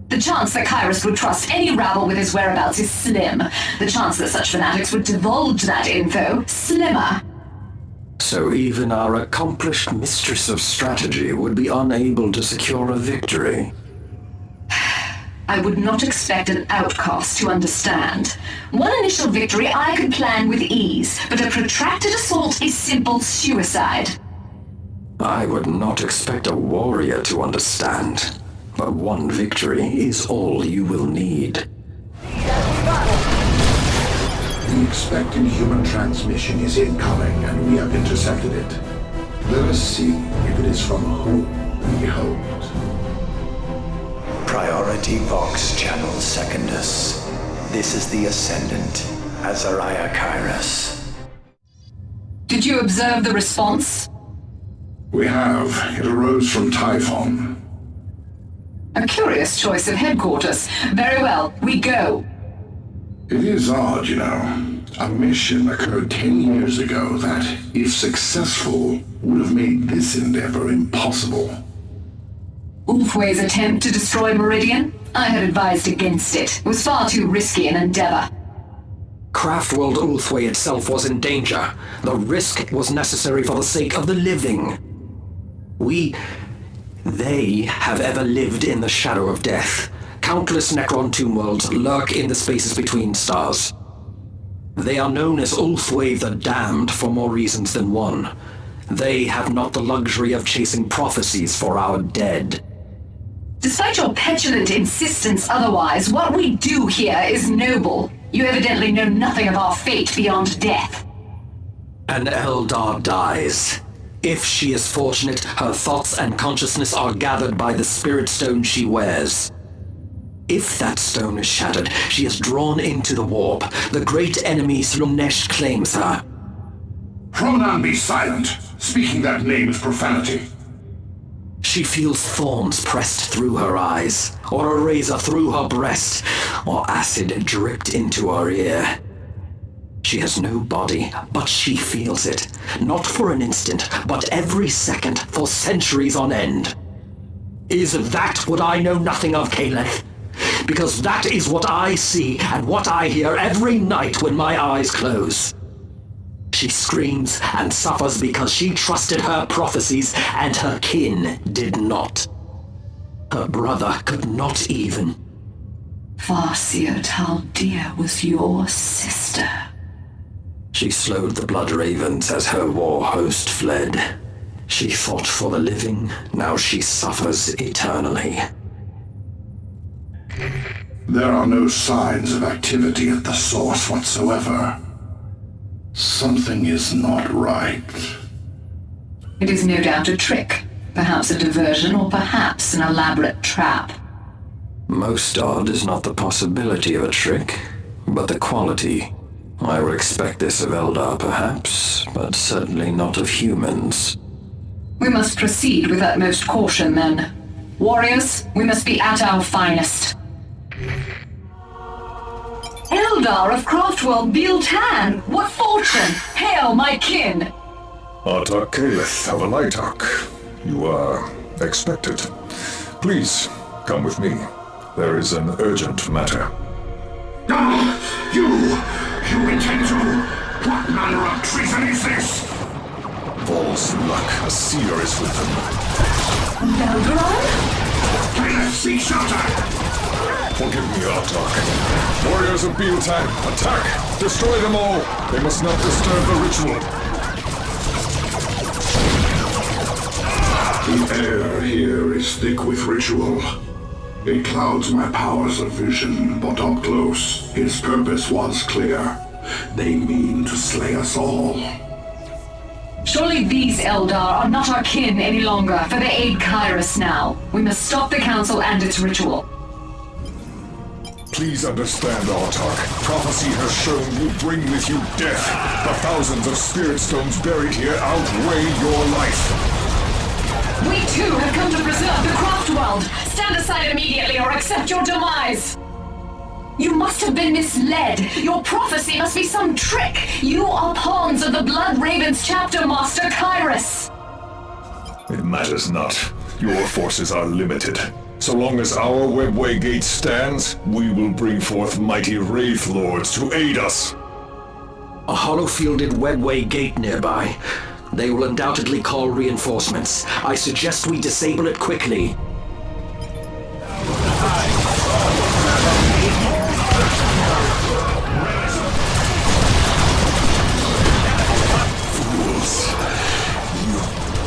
Speaker 17: The chance that Kairos would trust any rabble with his whereabouts is slim. The chance that such fanatics would divulge that info, slimmer.
Speaker 18: So even our accomplished mistress of strategy would be unable to secure a victory.
Speaker 17: I would not expect an outcast to understand. One initial victory I could plan with ease, but a protracted assault is simple suicide.
Speaker 18: I would not expect a warrior to understand, but one victory is all you will need.
Speaker 19: The expected human transmission is incoming, and we have intercepted it. Let us see if it is from whom we hoped.
Speaker 6: Priority Vox Channel Secondus. This is the Ascendant, Azariah Kairos.
Speaker 17: Did you observe the response?
Speaker 19: We have. It arose from Typhon.
Speaker 17: A curious choice of headquarters. Very well, we go.
Speaker 19: It is odd, you know. A mission occurred 10 years ago that, if successful, would have made this endeavor impossible.
Speaker 17: Ulfway's attempt to destroy Meridian? I had advised against it. It was far too risky an endeavor.
Speaker 18: Craftworld Ulfway itself was in danger. The risk was necessary for the sake of the living. They have ever lived in the shadow of death. Countless Necron tomb worlds lurk in the spaces between stars. They are known as Ulfway the Damned for more reasons than one. They have not the luxury of chasing prophecies for our dead.
Speaker 17: Despite your petulant insistence otherwise, what we do here is noble. You evidently know nothing of our fate beyond death.
Speaker 18: An Eldar dies. If she is fortunate, her thoughts and consciousness are gathered by the spirit stone she wears. If that stone is shattered, she is drawn into the warp. The great enemy Slumnesh claims her.
Speaker 19: Pronoun be silent. Speaking that name is profanity.
Speaker 18: She feels thorns pressed through her eyes, or a razor through her breast, or acid dripped into her ear. She has no body, but she feels it. Not for an instant, but every second, for centuries on end. Is that what I know nothing of, Caleth? Because that is what I see and what I hear every night when my eyes close. She screams and suffers because she trusted her prophecies and her kin did not. Her brother could not even.
Speaker 17: Farseer Taldia was your sister.
Speaker 18: She slowed the Blood Ravens as her war host fled. She fought for the living, now she suffers eternally.
Speaker 19: There are no signs of activity at the source whatsoever. Something is not right.
Speaker 17: It is no doubt a trick. Perhaps a diversion, or perhaps an elaborate trap.
Speaker 18: Most odd is not the possibility of a trick, but the quality. I would expect this of Eldar, perhaps, but certainly not of humans.
Speaker 17: We must proceed with utmost caution, then. Warriors, we must be at our finest. Eldar of Craftworld Biltan! What fortune! Hail, my kin!
Speaker 11: Artak Caleth of Alightok. You are expected. Please, come with me. There is an urgent matter.
Speaker 19: You intend to? What manner of treason is this?
Speaker 11: False luck, a seer is with them.
Speaker 17: Belgaron?
Speaker 19: Caleth, seek shelter!
Speaker 11: Forgive me, Artak. Warriors of Biltan, attack! Destroy them all! They must not disturb the ritual.
Speaker 19: The air here is thick with ritual. It clouds my powers of vision, but up close, his purpose was clear. They mean to slay us all.
Speaker 17: Surely these Eldar are not our kin any longer, for they aid Kairos now. We must stop the council and its ritual.
Speaker 11: Please understand, Artak. Prophecy has shown you bring with you death. The thousands of spirit stones buried here outweigh your life.
Speaker 17: We too have come to preserve the craft world. Stand aside immediately or accept your demise. You must have been misled. Your prophecy must be some trick. You are pawns of the Blood Ravens chapter master Kairos.
Speaker 11: It matters not. Your forces are limited. So long as our webway gate stands, we will bring forth mighty Wraith Lords to aid us.
Speaker 18: A hollow-fielded webway gate nearby. They will undoubtedly call reinforcements. I suggest we disable it quickly.
Speaker 11: Fools! You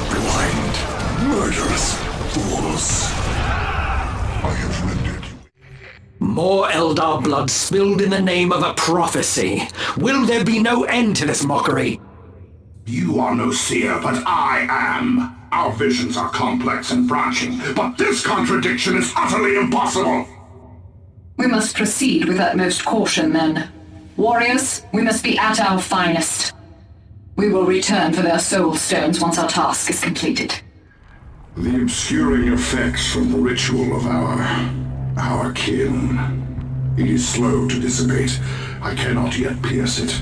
Speaker 11: blind
Speaker 19: Traitorous fools. I have rendered you.
Speaker 18: More Eldar blood spilled in the name of a prophecy. Will there be no end to this mockery?
Speaker 19: You are no seer, but I am. Our visions are complex and branching, but this contradiction is utterly impossible.
Speaker 17: We must proceed with utmost caution, then. Warriors, we must be at our finest. We will return for their soul stones once our task is completed.
Speaker 19: The obscuring effects from the ritual of our kin. It is slow to dissipate. I cannot yet pierce it.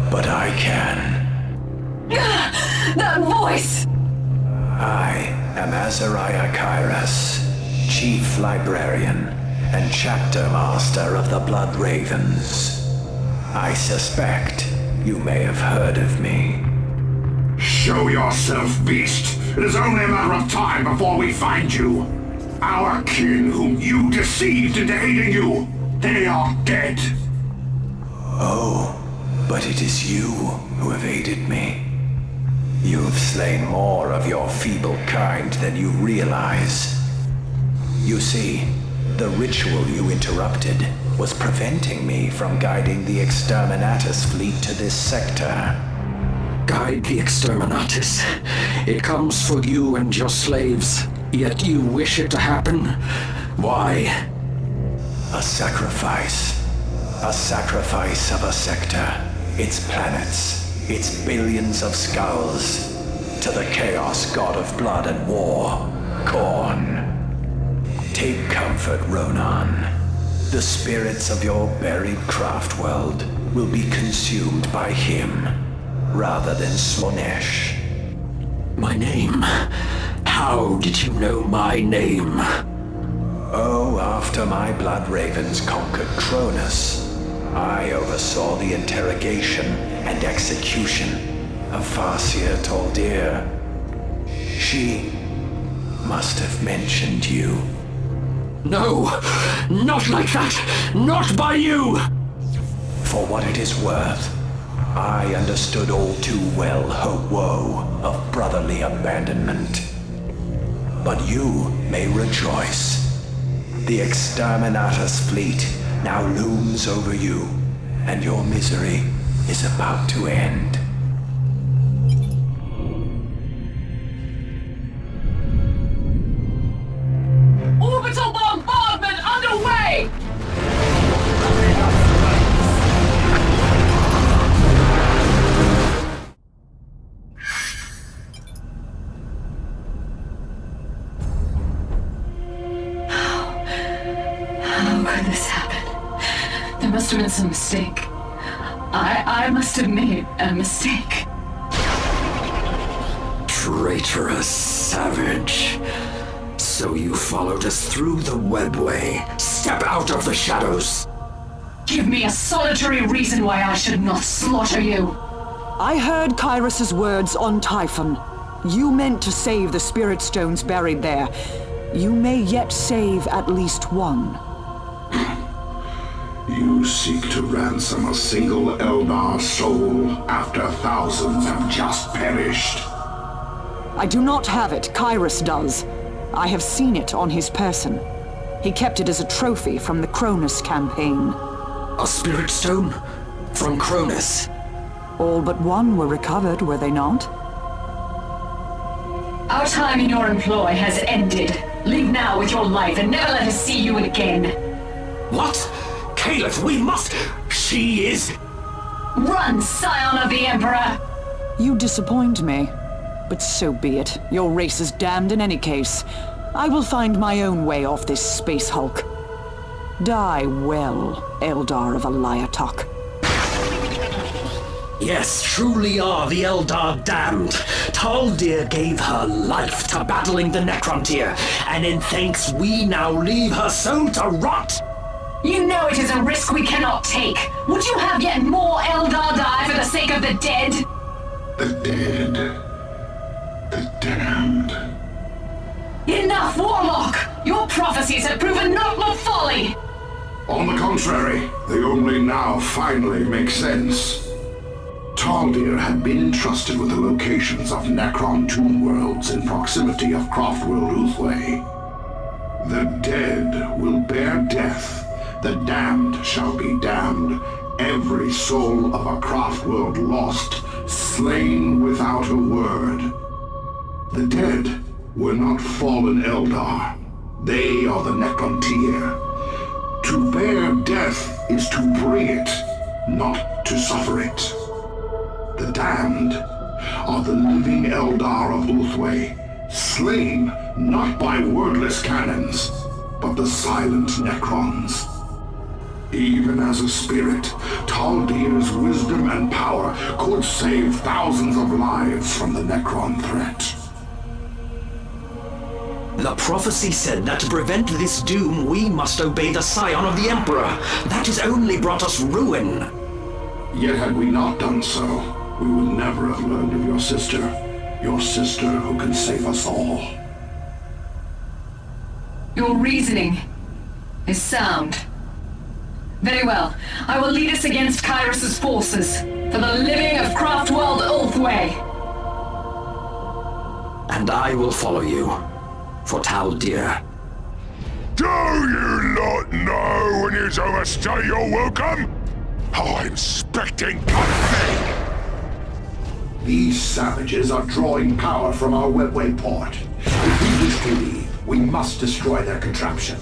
Speaker 6: But I can.
Speaker 17: That voice!
Speaker 6: I am Azariah Kairos, Chief Librarian and Chapter Master of the Blood Ravens. I suspect you may have heard of me.
Speaker 19: Show yourself, beast! It is only a matter of time before we find you. Our kin whom you deceived into hating you, they are dead.
Speaker 6: Oh, but it is you who have aided me. You have slain more of your feeble kind than you realize. You see, the ritual you interrupted was preventing me from guiding the Exterminatus fleet to this sector.
Speaker 18: Guide the Exterminatus. It comes for you and your slaves, yet you wish it to happen? Why?
Speaker 6: A sacrifice. A sacrifice of a sector, its planets, its billions of skulls, to the chaos god of blood and war, Khorne. Take comfort, Ronan. The spirits of your buried craft world will be consumed by him, rather than Slaanesh.
Speaker 18: My name? How did you know my name?
Speaker 6: Oh, after my blood ravens conquered Cronus, I oversaw the interrogation and execution of Farseer Toldir. She must have mentioned you.
Speaker 18: No! Not like that! Not by you!
Speaker 6: For what it is worth, I understood all too well her woe of brotherly abandonment. But you may rejoice. The Exterminatus fleet now looms over you, and your misery is about to end.
Speaker 17: Orbital bombardment underway! How could this happen? There must have been some mistake. I must have made a mistake.
Speaker 18: Traitorous savage. So you followed us through the webway. Step out of the shadows.
Speaker 17: Give me a solitary reason why I should not slaughter you.
Speaker 7: I heard Kairos' words on Typhon. You meant to save the spirit stones buried there. You may yet save at least one.
Speaker 19: You seek to ransom a single Eldar soul after thousands have just perished.
Speaker 7: I do not have it. Kairos does. I have seen it on his person. He kept it as a trophy from the Cronus campaign.
Speaker 18: A spirit stone? From Cronus?
Speaker 7: All but one were recovered, were they not?
Speaker 17: Our time in your employ has ended. Leave now with your life and never let us see you again.
Speaker 18: What? Caliph, we must... She is...
Speaker 17: Run, scion of the Emperor!
Speaker 7: You disappoint me. But so be it. Your race is damned in any case. I will find my own way off this space hulk. Die well, Eldar of Alayatok.
Speaker 18: Yes, truly are the Eldar damned. Toldir gave her life to battling the Necrontyr, and in thanks we now leave her so to rot.
Speaker 17: You know it is a risk we cannot take. Would you have yet more Eldar die for the sake of the dead?
Speaker 19: The dead. The damned.
Speaker 17: Enough, Warlock! Your prophecies have proven naught but folly!
Speaker 19: On the contrary, they only now finally make sense. Taldir had been entrusted with the locations of Necron tomb worlds in proximity of Craftworld Uthway. The dead will bear death, the damned shall be damned, every soul of a Craftworld lost, slain without a word. The dead were not fallen Eldar, they are the Necrontyr. To bear death is to bring it, not to suffer it. The damned are the living Eldar of Uthway, slain not by wordless cannons, but the silent Necrons. Even as a spirit, Taldir's wisdom and power could save thousands of lives from the Necron threat.
Speaker 18: The prophecy said that to prevent this doom, we must obey the scion of the Emperor. That has only brought us ruin.
Speaker 19: Yet had we not done so, we would never have learned of your sister who can save us all.
Speaker 17: Your reasoning is sound. Very well. I will lead us against Kyrus's forces for the living of Craftworld Ulthway.
Speaker 18: And I will follow you for Taldir.
Speaker 11: Do you not know when you overstay your welcome? I'm expecting company!
Speaker 19: These savages are drawing power from our webway port. If we wish to leave, we must destroy their contraption.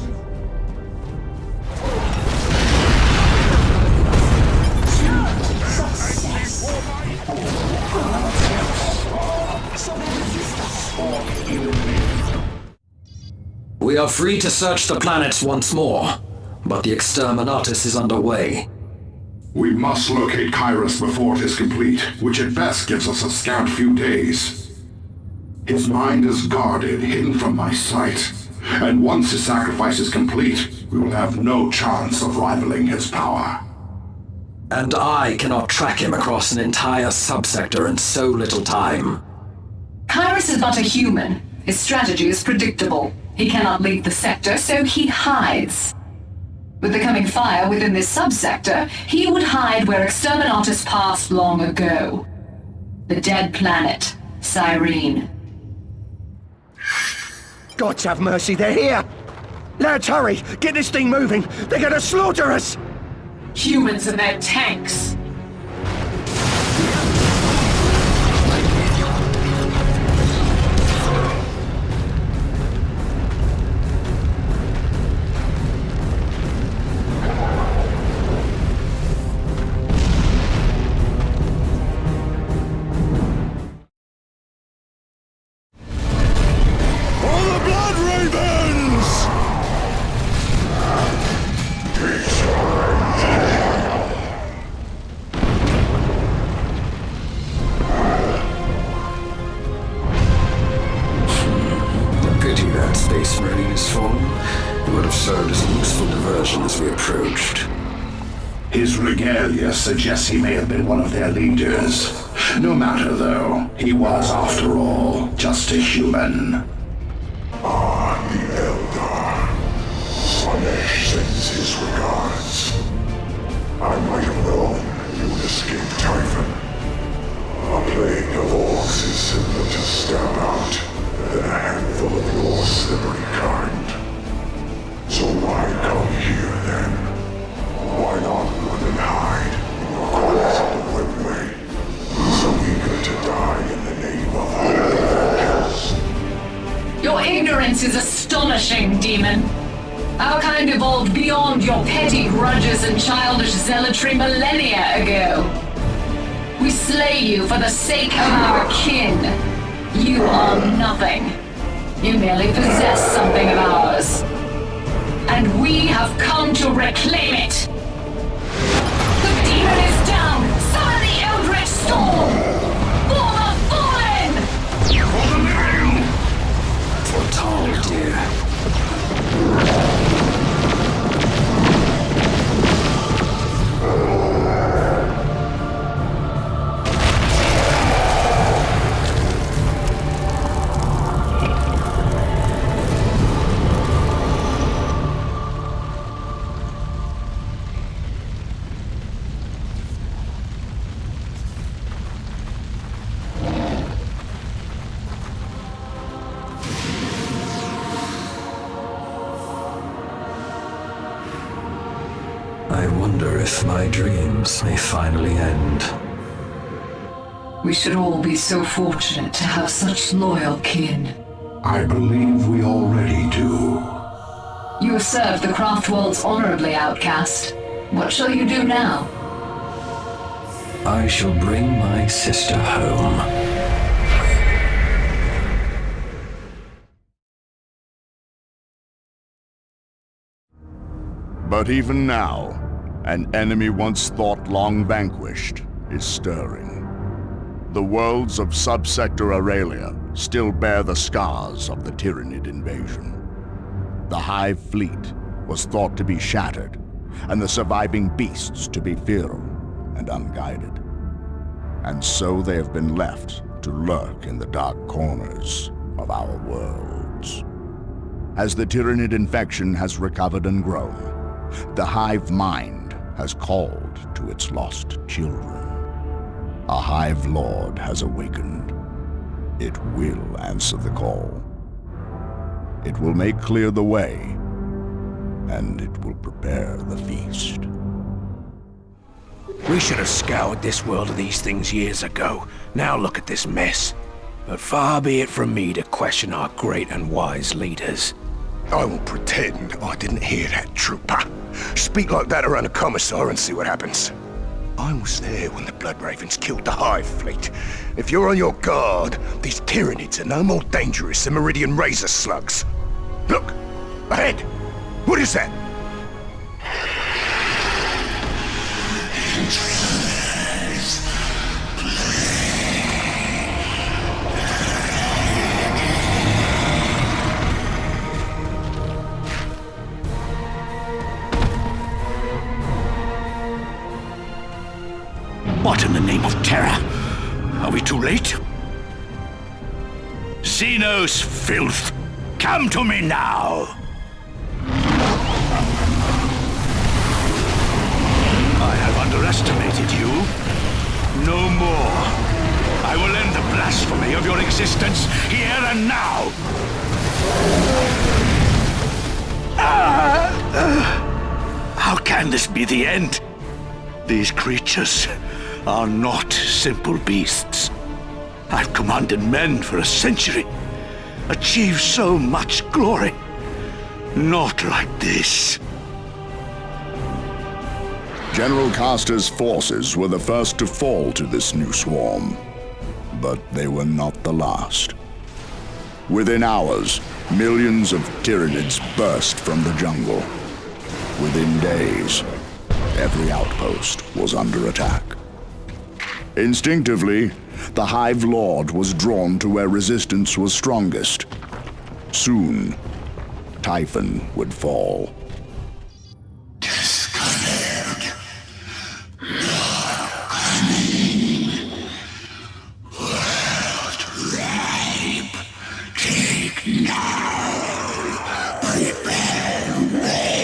Speaker 18: We are free to search the planets once more, but the Exterminatus is underway.
Speaker 19: We must locate Kyrus before it is complete, which at best gives us a scant few days. His mind is guarded, hidden from my sight, and once his sacrifice is complete, we will have no chance of rivaling his power.
Speaker 18: And I cannot track him across an entire sub-sector in so little time.
Speaker 17: Kyrus is not a human. His strategy is predictable. He cannot leave the sector, so he hides. With the coming fire within this sub-sector, he would hide where Exterminatus passed long ago. The dead planet, Cyrene.
Speaker 2: Gods have mercy, they're here! Lads, hurry! Get this thing moving! They're gonna slaughter us!
Speaker 17: Humans and their tanks!
Speaker 19: His regalia suggests he may have been one of their leaders. No matter, though, he was, after all, just a human.
Speaker 11: The Eldar. Slanesh sends his regards. I might have known you would escape Typhon. A plague of orcs is simpler to stamp out than a handful of your slippery kind. So why come here then? Why not run and hide in your corners of the webway? So eager to die in the name of holy vengeance.
Speaker 17: Your ignorance is astonishing, demon. Our kind evolved beyond your petty grudges and childish zealotry millennia ago. We slay you for the sake of our kin. You are nothing. You merely possess something of ours. And we have come to reclaim it. The demon is down! Summon the Eldritch Storm! For the fallen!
Speaker 11: For the living!
Speaker 18: For Taldir. I wonder if my dreams may finally end.
Speaker 17: We should all be so fortunate to have such loyal kin.
Speaker 19: I believe we already do.
Speaker 17: You have served the craft worlds honorably, outcast. What shall you do now?
Speaker 18: I shall bring my sister home.
Speaker 1: But even now, an enemy once thought long vanquished is stirring. The worlds of Sub-Sector Aurelia still bear the scars of the Tyranid invasion. The Hive fleet was thought to be shattered, and the surviving beasts to be feral and unguided. And so they have been left to lurk in the dark corners of our worlds. As the Tyranid infection has recovered and grown, the Hive mind has called to its lost children. A Hive Lord has awakened. It will answer the call. It will make clear the way, and it will prepare the feast.
Speaker 5: We should have scoured this world of these things years ago. Now look at this mess. But far be it from me to question our great and wise leaders.
Speaker 14: I will pretend I didn't hear that, trooper. Speak like that around a commissar and see what happens. I was there when the Blood Ravens killed the Hive fleet. If you're on your guard, these Tyranids are no more dangerous than Meridian razor slugs. Look! Ahead! What is that?
Speaker 5: What in the name of terror? Are we too late? Xenos filth! Come to me now! I have underestimated you. No more. I will end the blasphemy of your existence here and now! How can this be the end? These creatures are not simple beasts. I've commanded men for a century, achieved so much glory. Not like this.
Speaker 1: General Castor's forces were the first to fall to this new swarm, but they were not the last. Within hours, millions of Tyranids burst from the jungle. Within days, every outpost was under attack. Instinctively, the Hive Lord was drawn to where resistance was strongest. Soon, Typhon would fall.
Speaker 5: Discovered. Your cunning. World ripe. Take now. Prepare way.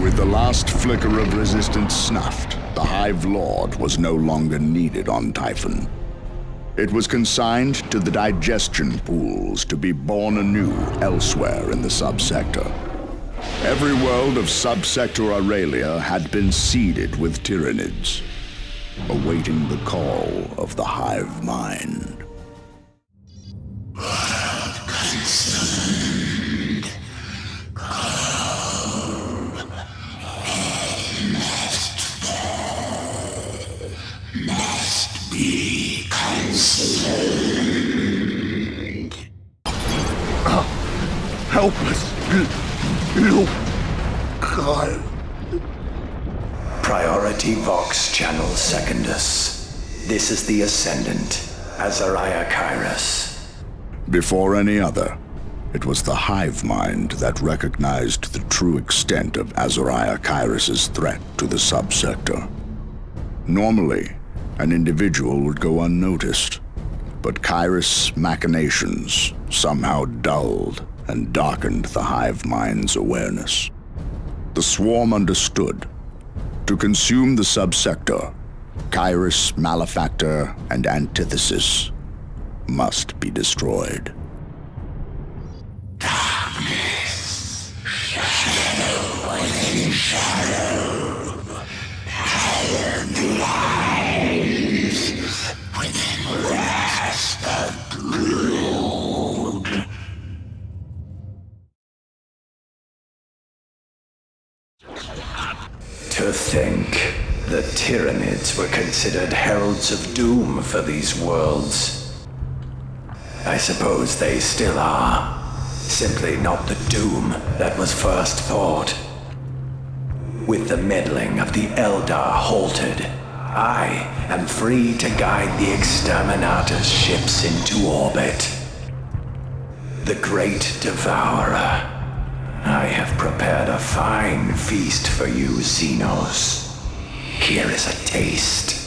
Speaker 1: With the last flicker of resistance snuffed, the Hive Lord was no longer needed on Typhon. It was consigned to the digestion pools to be born anew elsewhere in the Sub-Sector. Every world of Sub-Sector Aurelia had been seeded with Tyranids, awaiting the call of the Hive Mind.
Speaker 5: Be concerned.
Speaker 14: Help us, Luke. God.
Speaker 6: Priority Vox Channel Secondus. This is the Ascendant, Azariah Kairos.
Speaker 1: Before any other, it was the Hive Mind that recognized the true extent of Azariah Kairos' threat to the Sub-Sector. Normally, an individual would go unnoticed, but Kairos' machinations somehow dulled and darkened the Hive Mind's awareness. The Swarm understood. To consume the Sub-Sector, Kyrus, Malefactor, and Antithesis must be destroyed.
Speaker 5: Darkness, shadow within shadow, power lies within grasp of gloom.
Speaker 6: To think the Tyranids were considered heralds of doom for these worlds. I suppose they still are. Simply not the doom that was first thought. With the meddling of the Eldar halted, I am free to guide the Exterminatus ships into orbit. The Great Devourer. I have prepared a fine feast for you, Xenos. Here is a taste.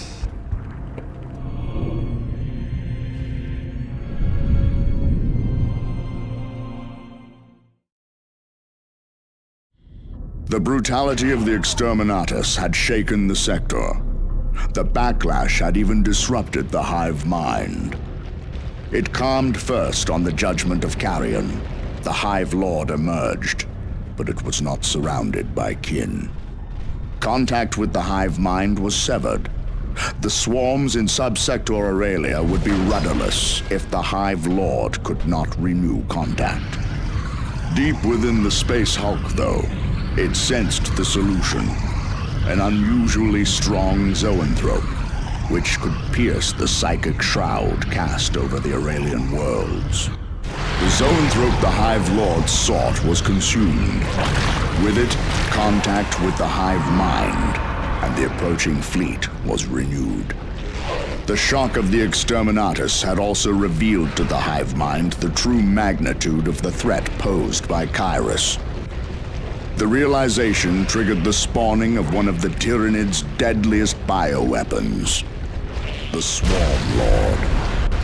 Speaker 1: The brutality of the Exterminatus had shaken the sector. The backlash had even disrupted the hive mind. It calmed first on the judgment of Carrion. The Hive Lord emerged, but it was not surrounded by kin. Contact with the hive mind was severed. The swarms in Sub-Sector Aurelia would be rudderless if the Hive Lord could not renew contact. Deep within the Space Hulk, though, it sensed the solution. An unusually strong zoanthrope, which could pierce the psychic shroud cast over the Aurelian worlds. The zoanthrope the Hive Lord sought was consumed. With it, contact with the Hive Mind, and the approaching fleet was renewed. The shock of the Exterminatus had also revealed to the Hive Mind the true magnitude of the threat posed by Kyrus. The realization triggered the spawning of one of the Tyranid's deadliest bioweapons, the Swarm Lord.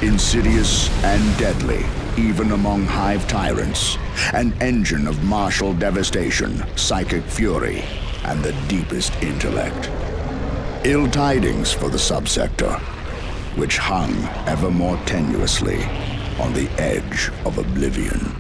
Speaker 1: Insidious and deadly, even among Hive Tyrants, an engine of martial devastation, psychic fury, and the deepest intellect. Ill tidings for the Sub-Sector, which hung ever more tenuously on the edge of oblivion.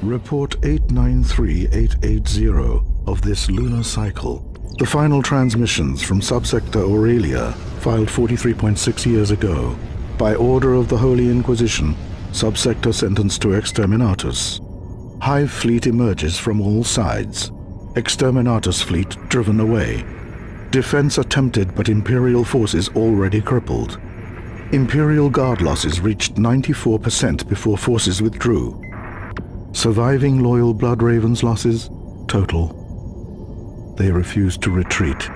Speaker 20: Report 893880 of this lunar cycle. The final transmissions from Sub-Sector Aurelia, filed 43.6 years ago. By order of the Holy Inquisition, Sub-Sector sentenced to Exterminatus. Hive fleet emerges from all sides. Exterminatus fleet driven away. Defense attempted but Imperial forces already crippled. Imperial guard losses reached 94% before forces withdrew. Surviving loyal Blood Ravens losses, total. They refused to retreat.